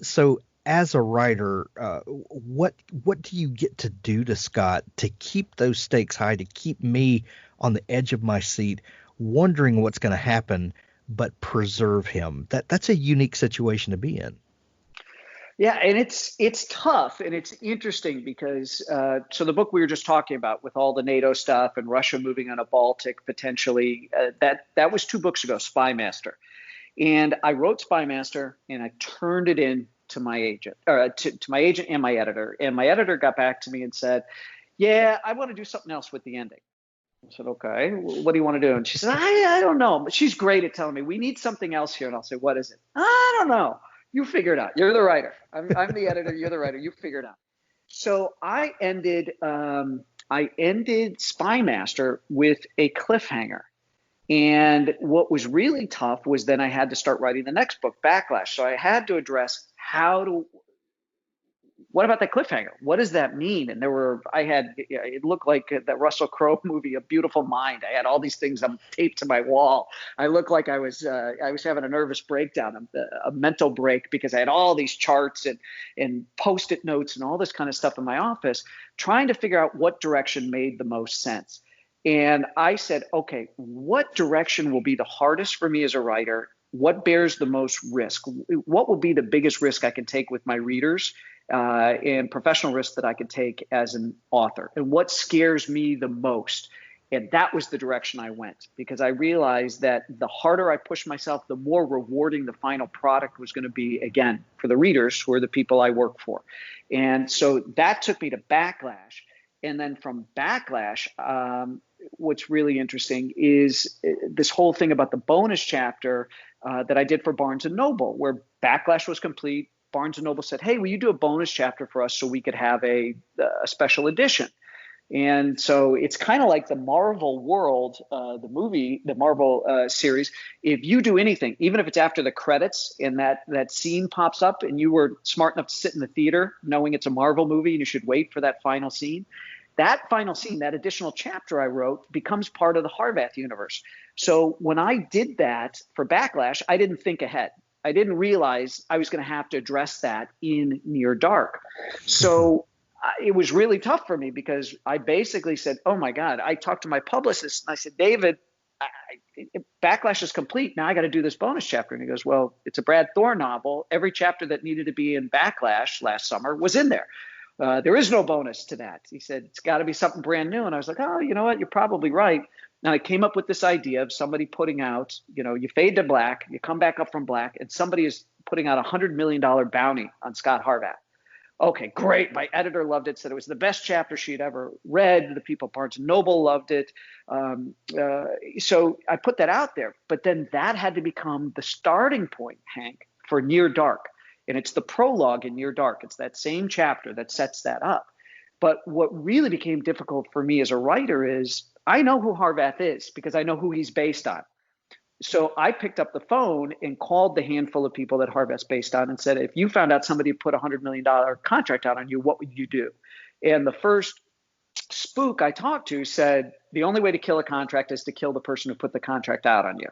Speaker 4: So as a writer, what do you get to do to Scott to keep those stakes high, to keep me on the edge of my seat, wondering what's going to happen, but preserve him? That's a unique situation to be in.
Speaker 6: Yeah, and it's tough, and it's interesting because so the book we were just talking about, with all the NATO stuff and Russia moving on a Baltic potentially, that was 2 books ago, Spy Master. And I wrote Spy Master and I turned it in to my agent, to my agent and my editor. And my editor got back to me and said, yeah, I want to do something else with the ending. I said, okay, what do you want to do? And she said, I don't know. But she's great at telling me, we need something else here. And I'll say, what is it? I don't know. You figure it out. You're the writer. I'm the editor. You're the writer. You figure it out. So I ended Spy Master with a cliffhanger. And what was really tough was then I had to start writing the next book, Backlash. So I had to address what about that cliffhanger? What does that mean? And it looked like that Russell Crowe movie, A Beautiful Mind. I had all these things taped to my wall. I looked like I was having a nervous breakdown, a mental break, because I had all these charts and Post-it notes and all this kind of stuff in my office, trying to figure out what direction made the most sense. And I said, okay, what direction will be the hardest for me as a writer? What bears the most risk? What will be the biggest risk I can take with my readers, and professional risk that I could take as an author? And what scares me the most? And that was the direction I went, because I realized that the harder I pushed myself, the more rewarding the final product was going to be, again, for the readers, who are the people I work for. And so that took me to Backlash. And then from Backlash, what's really interesting is this whole thing about the bonus chapter that I did for Barnes & Noble, where Backlash was complete. Barnes & Noble said, hey, will you do a bonus chapter for us so we could have a special edition? And so it's kind of like the Marvel world, the movie, the Marvel series. If you do anything, even if it's after the credits and that scene pops up and you were smart enough to sit in the theater knowing it's a Marvel movie and you should wait for that final scene, that final scene, that additional chapter I wrote, becomes part of the Harvath universe. So when I did that for Backlash, I didn't think ahead. I didn't realize I was going to have to address that in Near Dark. So it was really tough for me, because I basically said, oh my God, I talked to my publicist and I said, David, Backlash is complete. Now I got to do this bonus chapter. And he goes, well, it's a Brad Thor novel. Every chapter that needed to be in Backlash last summer was in there. There is no bonus to that. He said, it's got to be something brand new. And I was like, oh, you know what? You're probably right. And I came up with this idea of somebody putting out, you fade to black, you come back up from black, and somebody is putting out $100 million bounty on Scot Harvath. Okay, great. My editor loved it, said it was the best chapter she'd ever read. The people at Barnes & Noble loved it. So I put that out there. But then that had to become the starting point, Hank, for Near Dark. And it's the prologue in Near Dark. It's that same chapter that sets that up. But what really became difficult for me as a writer is I know who Harvath is, because I know who he's based on. So I picked up the phone and called the handful of people that Harvath's based on and said, if you found out somebody put a $100 million contract out on you, what would you do? And the first spook I talked to said, the only way to kill a contract is to kill the person who put the contract out on you.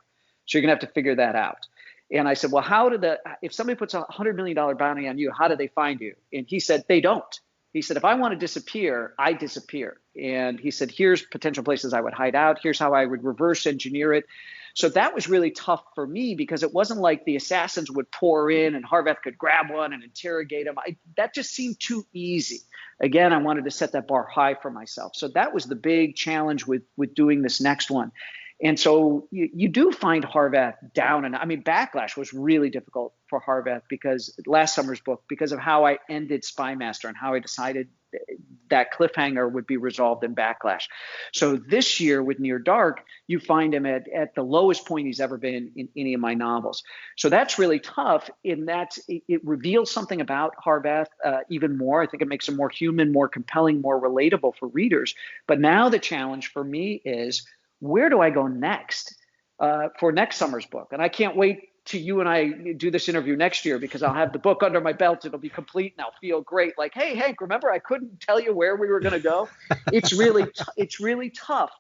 Speaker 6: So you're going to have to figure that out. And I said, well, if somebody puts a $100 million bounty on you, how do they find you? And he said, they don't. He said, if I want to disappear, I disappear. And he said, here's potential places I would hide out. Here's how I would reverse engineer it. So that was really tough for me, because it wasn't like the assassins would pour in and Harvath could grab one and interrogate him. That just seemed too easy. Again, I wanted to set that bar high for myself. So that was the big challenge with doing this next one. And so you do find Harvath down. And I mean, Backlash was really difficult for Harvath, because last summer's book, because of how I ended Spy Master and how I decided that cliffhanger would be resolved in Backlash. So this year with Near Dark, you find him at the lowest point he's ever been in any of my novels. So that's really tough, in that it reveals something about Harvath even more. I think it makes him more human, more compelling, more relatable for readers. But now the challenge for me is, where do I go next for next summer's book? And I can't wait till you and I do this interview next year, because I'll have the book under my belt. It'll be complete and I'll feel great. Like, hey, Hank, remember I couldn't tell you where we were going to go? It's really tough.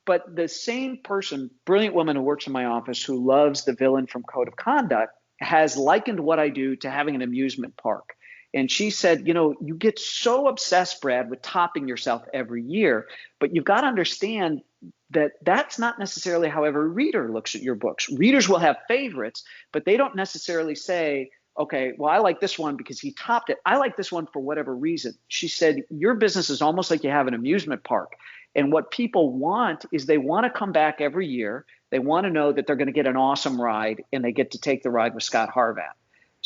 Speaker 6: But the same person, brilliant woman who works in my office who loves the villain from Code of Conduct, has likened what I do to having an amusement park. And she said, you get so obsessed, Brad, with topping yourself every year, but you've got to understand that that's not necessarily how every reader looks at your books. Readers will have favorites, but they don't necessarily say, okay, well, I like this one because he topped it. I like this one for whatever reason. She said, your business is almost like you have an amusement park. And what people want is they want to come back every year. They want to know that they're going to get an awesome ride, and they get to take the ride with Scot Harvath.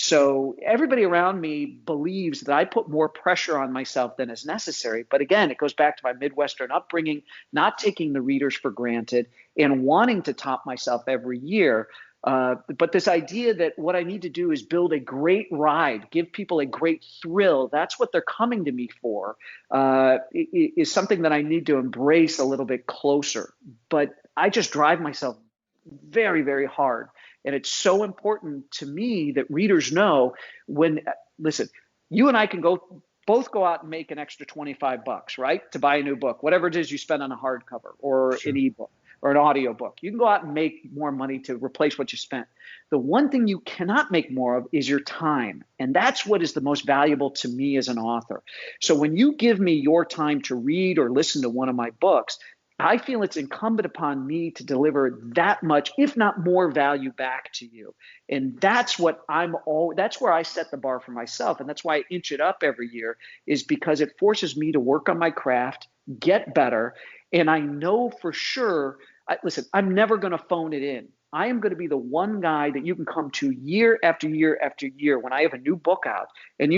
Speaker 6: So everybody around me believes that I put more pressure on myself than is necessary. But again, it goes back to my Midwestern upbringing, not taking the readers for granted and wanting to top myself every year. But this idea that what I need to do is build a great ride, give people a great thrill, that's what they're coming to me for, is something that I need to embrace a little bit closer. But I just drive myself very, very hard. And it's so important to me that readers know listen, you and I can both go out and make an extra $25, right? To buy a new book, whatever it is you spend on a hardcover or an ebook or an audiobook. You can go out and make more money to replace what you spent. The one thing you cannot make more of is your time. And that's what is the most valuable to me as an author. So when you give me your time to read or listen to one of my books, I feel it's incumbent upon me to deliver that much, if not more, value back to you. And that's what that's where I set the bar for myself. And that's why I inch it up every year, is because it forces me to work on my craft, get better. And I know for sure, listen, I'm never going to phone it in. I am going to be the one guy that you can come to year after year after year when I have a new book out. And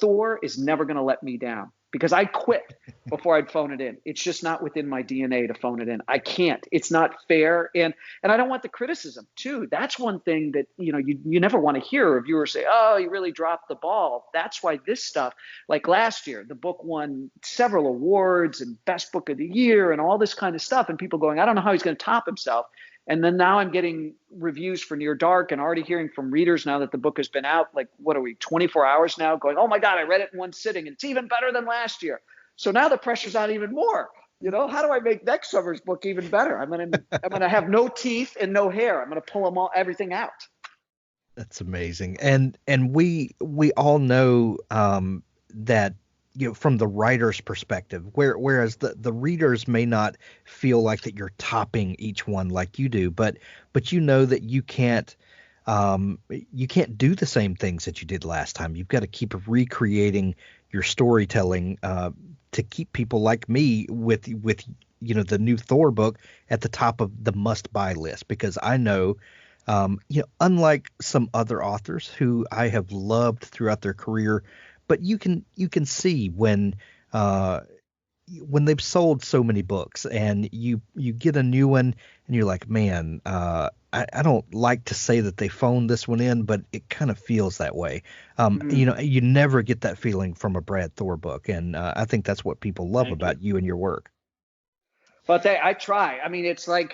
Speaker 6: Thor is never going to let me down, because I quit before I'd phone it in. It's just not within my DNA to phone it in. I can't. It's not fair. And I don't want the criticism too. That's one thing that, you never want to hear a reviewer say, oh, you really dropped the ball. That's why this stuff, like last year, the book won several awards and best book of the year and all this kind of stuff. And people going, I don't know how he's going to top himself. And then now I'm getting reviews for Near Dark and already hearing from readers now that the book has been out, like, what are we, 24 hours now, going, oh my God, I read it in one sitting and it's even better than last year. So now the pressure's on even more. How do I make next summer's book even better? I'm gonna have no teeth and no hair. I'm gonna pull everything out.
Speaker 4: That's amazing. And we all know that, from the writer's perspective, whereas the readers may not feel like that you're topping each one like you do, but that you can't do the same things that you did last time. You've got to keep recreating your storytelling to keep people like me with the new Thor book at the top of the must buy list, because I know unlike some other authors who I have loved throughout their career, but you can see when they've sold so many books and you get a new one and you're like, man, I don't like to say that they phoned this one in, but it kind of feels that way. You never get that feeling from a Brad Thor book, and I think that's what people love about you and your work.
Speaker 6: But I try. I mean, it's like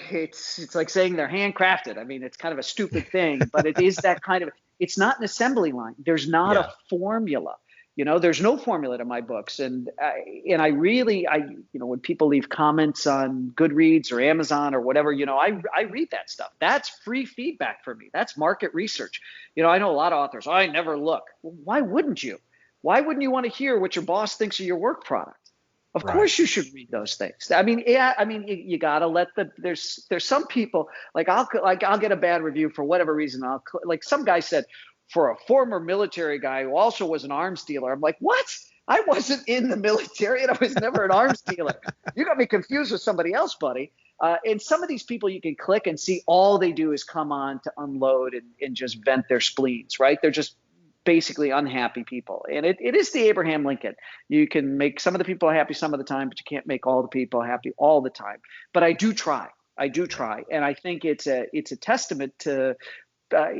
Speaker 6: saying they're handcrafted. I mean, it's kind of a stupid thing, but it is that kind of. It's not an assembly line. There's not a formula. There's no formula to my books. And I really, when people leave comments on Goodreads or Amazon or whatever, I read that stuff. That's free feedback for me. That's market research. I know a lot of authors, I never look. Well, why wouldn't you? Why wouldn't you want to hear what your boss thinks of your work product? Of course you should read those things. I mean, you gotta let there's some people, like I'll get a bad review for whatever reason. Like some guy said, for a former military guy who also was an arms dealer. I'm like, what? I wasn't in the military and I was never an arms dealer. You got me confused with somebody else, buddy. And some of these people you can click and see all they do is come on to unload and just vent their spleens, right? They're just basically unhappy people. And it is the Abraham Lincoln. You can make some of the people happy some of the time, but you can't make all the people happy all the time. But I do try. And I think it's a testament to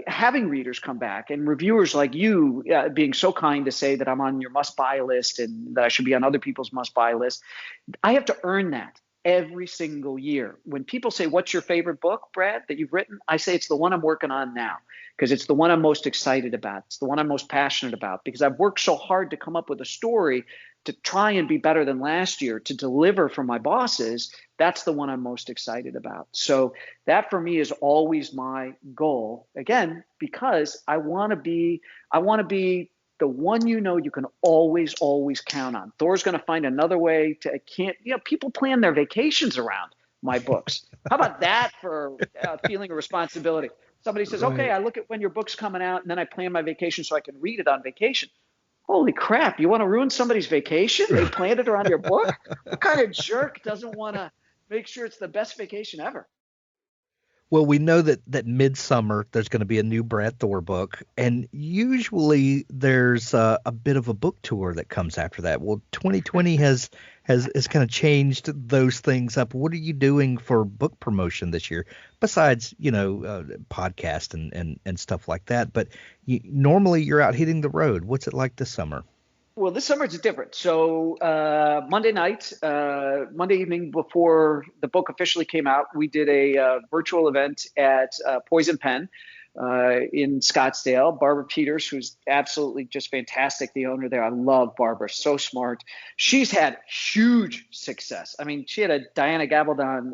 Speaker 6: having readers come back and reviewers like you being so kind to say that I'm on your must-buy list and that I should be on other people's must-buy list. I have to earn that every single year. When people say, what's your favorite book, Brad, that you've written? I say it's the one I'm working on now, because it's the one I'm most excited about. It's the one I'm most passionate about, because I've worked so hard to come up with a story to try and be better than last year, to deliver for my bosses. That's the one I'm most excited about. So that for me is always my goal, again, because I want to be the one you can always count on. Thor's going to find another way to people plan their vacations around my books. How about that for feeling a responsibility? Somebody says, okay, I look at when your book's coming out and then I plan my vacation so I can read it on vacation. Holy crap, you want to ruin somebody's vacation? They planned it around your book? What kind of jerk doesn't want to make sure it's the best vacation ever?
Speaker 4: Well, we know that midsummer there's going to be a new Brad Thor book, and usually there's a bit of a book tour that comes after that. Well, 2020 has kind of changed those things up. What are you doing for book promotion this year, besides podcast and stuff like that? But normally you're out hitting the road. What's it like this summer?
Speaker 6: Well, this summer it's different. So Monday night, Monday evening before the book officially came out, we did a virtual event at Poison Pen in Scottsdale. Barbara Peters, who's absolutely just fantastic, the owner there. I love Barbara, so smart. She's had huge success. I mean, she had a Diana Gabaldon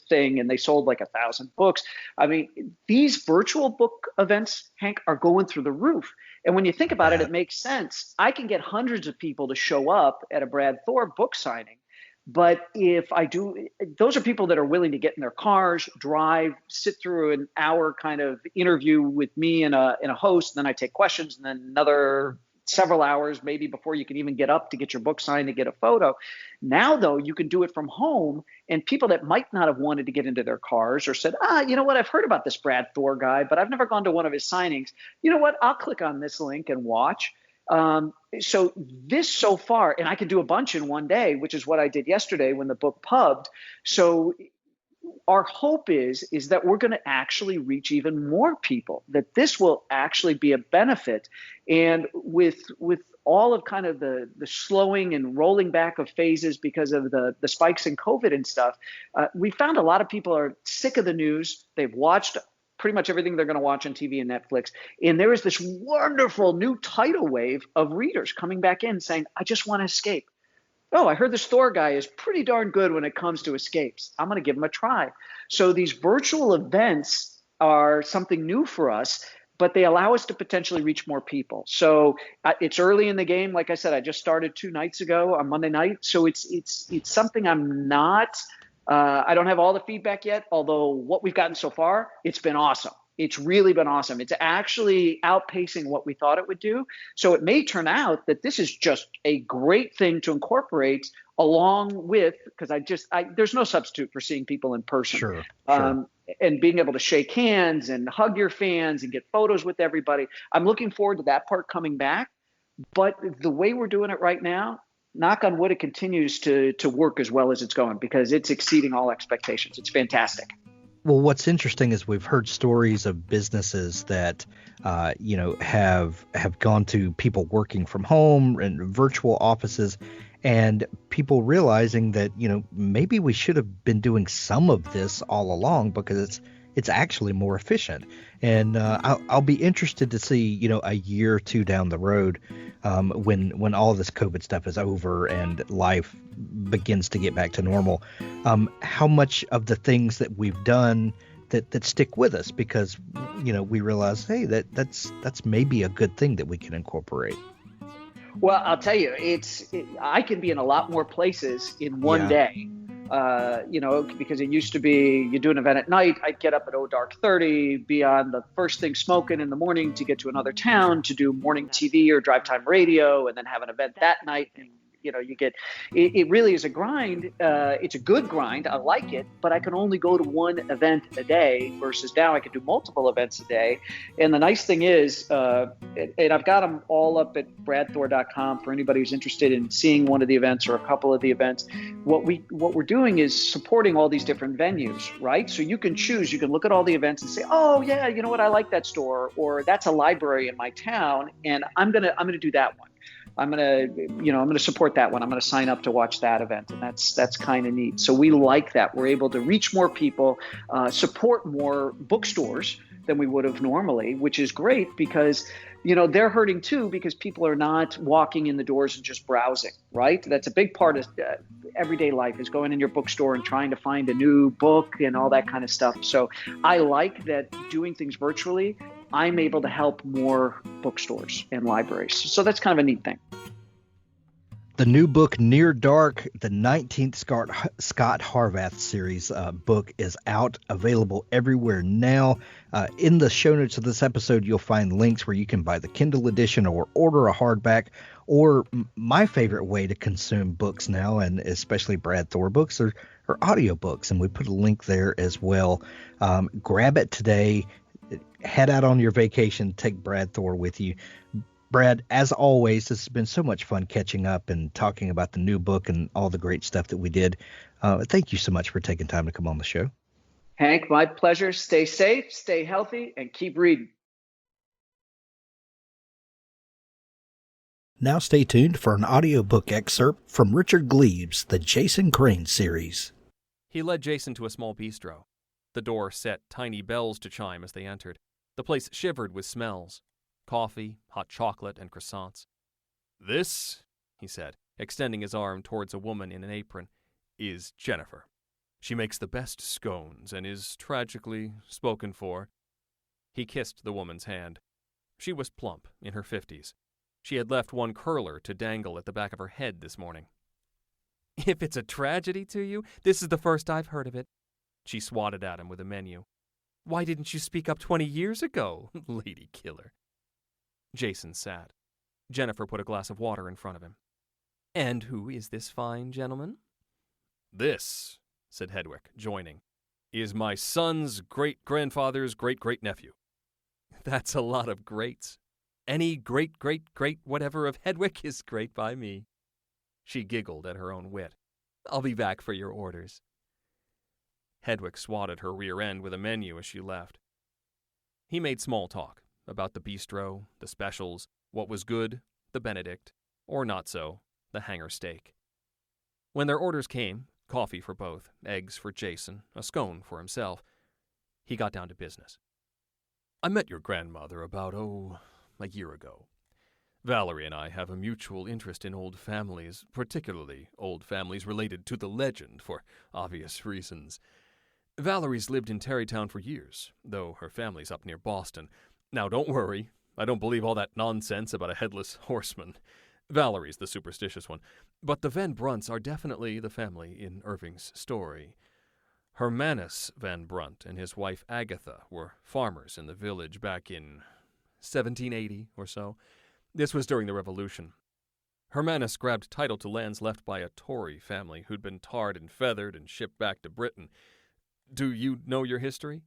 Speaker 6: thing, and they sold like 1,000 books. I mean, these virtual book events, Hank, are going through the roof. And when you think about it, it makes sense. I can get hundreds of people to show up at a Brad Thor book signing. But if I do, those are people that are willing to get in their cars, drive, sit through an hour kind of interview with me and a host. And then I take questions, and then another several hours maybe before you can even get up to get your book signed, to get a photo. Now, though, you can do it from home, and people that might not have wanted to get into their cars or said, you know what, I've heard about this Brad Thor guy, but I've never gone to one of his signings. You know what, I'll click on this link and watch. So this so far, and I could do a bunch in one day, which is what I did yesterday when the book pubbed. So our hope is that we're going to actually reach even more people, that this will actually be a benefit. And with all of kind of the slowing and rolling back of phases because of the spikes in COVID and stuff, we found a lot of people are sick of the news. They've watched pretty much everything they're going to watch on TV and Netflix. And there is this wonderful new tidal wave of readers coming back in saying, I just want to escape. Oh, I heard this Thor guy is pretty darn good when it comes to escapes. I'm going to give him a try. So these virtual events are something new for us, but they allow us to potentially reach more people. So it's early in the game. Like I said, I just started 2 nights ago on Monday night. So it's something I'm not, I don't have all the feedback yet, although what we've gotten so far, it's been awesome. It's really been awesome. It's actually outpacing what we thought it would do. So it may turn out that this is just a great thing to incorporate along with, because there's no substitute for seeing people in person.
Speaker 4: Sure.
Speaker 6: And being able to shake hands and hug your fans and get photos with everybody. I'm looking forward to that part coming back. But the way we're doing it right now, knock on wood, it continues to work as well as it's going, because it's exceeding all expectations. It's fantastic.
Speaker 4: Well, what's interesting is we've heard stories of businesses that, have gone to people working from home and virtual offices, and people realizing that, maybe we should have been doing some of this all along because it's actually more efficient. And I'll be interested to see, a year or two down the road, when all this COVID stuff is over and life begins to get back to normal, how much of the things that we've done that stick with us, because, we realize, hey, that's maybe a good thing that we can incorporate.
Speaker 6: Well, I'll tell you, I can be in a lot more places in one day. Because it used to be you do an event at night, I'd get up at dark 30, be on the first thing smoking in the morning to get to another town to do morning TV or drive time radio, and then have an event that night. And it really is a grind. It's a good grind. I like it, but I can only go to one event a day versus now I can do multiple events a day. And the nice thing is, and I've got them all up at bradthor.com for anybody who's interested in seeing one of the events or a couple of the events. What we're doing is supporting all these different venues, right? So you can choose, you can look at all the events and say, oh yeah, you know what, I like that store, or that's a library in my town, and I'm gonna do that one. I'm gonna support that one. I'm gonna sign up to watch that event, and that's kind of neat. So we like that. We're able to reach more people, support more bookstores than we would have normally, which is great because they're hurting too, because people are not walking in the doors and just browsing, right? That's a big part of everyday life, is going in your bookstore and trying to find a new book and all that kind of stuff. So I like that doing things virtually, I'm able to help more bookstores and libraries. So that's kind of a neat thing.
Speaker 4: The new book, Near Dark, the 19th Scot Harvath series book is out, available everywhere now. In the show notes of this episode, you'll find links where you can buy the Kindle edition or order a hardback, or my favorite way to consume books now, and especially Brad Thor books, are audiobooks, and we put a link there as well. Grab it today. Head out on your vacation. Take Brad Thor with you. Brad, as always, this has been so much fun catching up and talking about the new book and all the great stuff that we did. Thank you so much for taking time to come on the show.
Speaker 6: Hank, my pleasure. Stay safe, stay healthy, and keep reading.
Speaker 1: Now stay tuned for an audiobook excerpt from Richard Gleaves' The Jason Crane series.
Speaker 5: He led Jason to a small bistro. The door set tiny bells to chime as they entered. The place shivered with smells. Coffee, hot chocolate, and croissants. "This," he said, extending his arm towards a woman in an apron, "is Jennifer. She makes the best scones and is tragically spoken for." He kissed the woman's hand. She was plump, in her 50s. She had left one curler to dangle at the back of her head this morning. "If it's a tragedy to you, this is the first I've heard of it." She swatted at him with a menu. "Why didn't you speak up 20 years ago, lady killer?" Jason sat. Jennifer put a glass of water in front of him. "And who is this fine gentleman?" "This," said Hedwig, joining, "is my son's great-grandfather's great-great-nephew." "That's a lot of greats. Any great-great-great-whatever of Hedwig is great by me." She giggled at her own wit. "I'll be back for your orders." Hedwig swatted her rear end with a menu as she left. He made small talk about the bistro, the specials, what was good, the Benedict, or not so, the hanger steak. When their orders came, coffee for both, eggs for Jason, a scone for himself, he got down to business. "I met your grandmother about, a year ago. Valerie and I have a mutual interest in old families, particularly old families related to the legend for obvious reasons. Valerie's lived in Tarrytown for years, though her family's up near Boston. Now, don't worry. I don't believe all that nonsense about a headless horseman. Valerie's the superstitious one. But the Van Brunts are definitely the family in Irving's story. Hermanus Van Brunt and his wife Agatha were farmers in the village back in 1780 or so. This was during the Revolution. Hermanus grabbed title to lands left by a Tory family who'd been tarred and feathered and shipped back to Britain. Do you know your history?"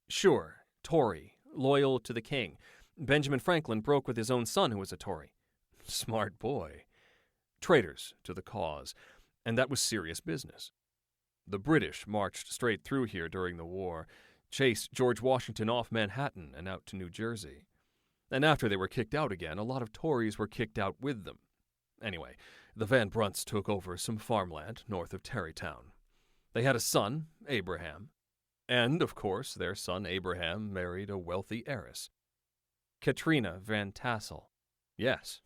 Speaker 5: "Sure. Tory. Loyal to the king. Benjamin Franklin broke with his own son, who was a Tory." "Smart boy." "Traitors to the cause, and that was serious business. The British marched straight through here during the war, chased George Washington off Manhattan and out to New Jersey. And after they were kicked out again, a lot of Tories were kicked out with them. Anyway, the Van Brunts took over some farmland north of Tarrytown. They had a son, Abraham. And, of course, their son Abraham married a wealthy heiress. Katrina Van Tassel. Yes,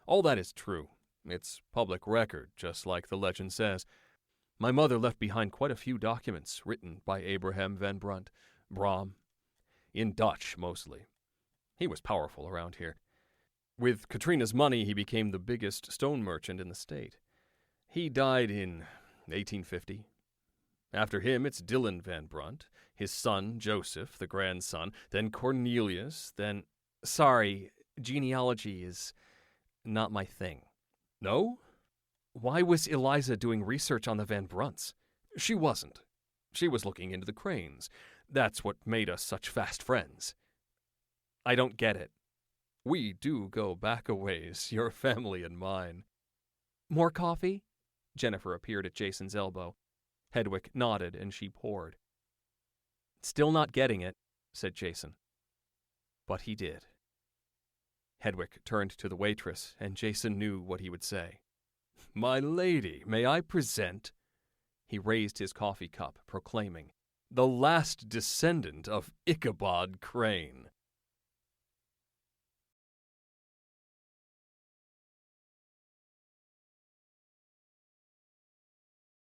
Speaker 5: all that is true. It's public record, just like the legend says. My mother left behind quite a few documents written by Abraham Van Brunt, Brom, in Dutch mostly. He was powerful around here. With Katrina's money, he became the biggest stone merchant in the state. He died in 1850. After him, it's Dylan Van Brunt, his son, Joseph, the grandson, then Cornelius, then... Sorry, genealogy is not my thing." "No? Why was Eliza doing research on the Van Brunts?" "She wasn't. She was looking into the Cranes. That's what made us such fast friends." "I don't get it." "We do go back a ways, your family and mine." "More coffee?" Jennifer appeared at Jason's elbow. Hedwig nodded, and she poured. "Still not getting it," said Jason. But he did. Hedwig turned to the waitress, and Jason knew what he would say. "My lady, may I present?" He raised his coffee cup, proclaiming, "The last descendant of Ichabod Crane."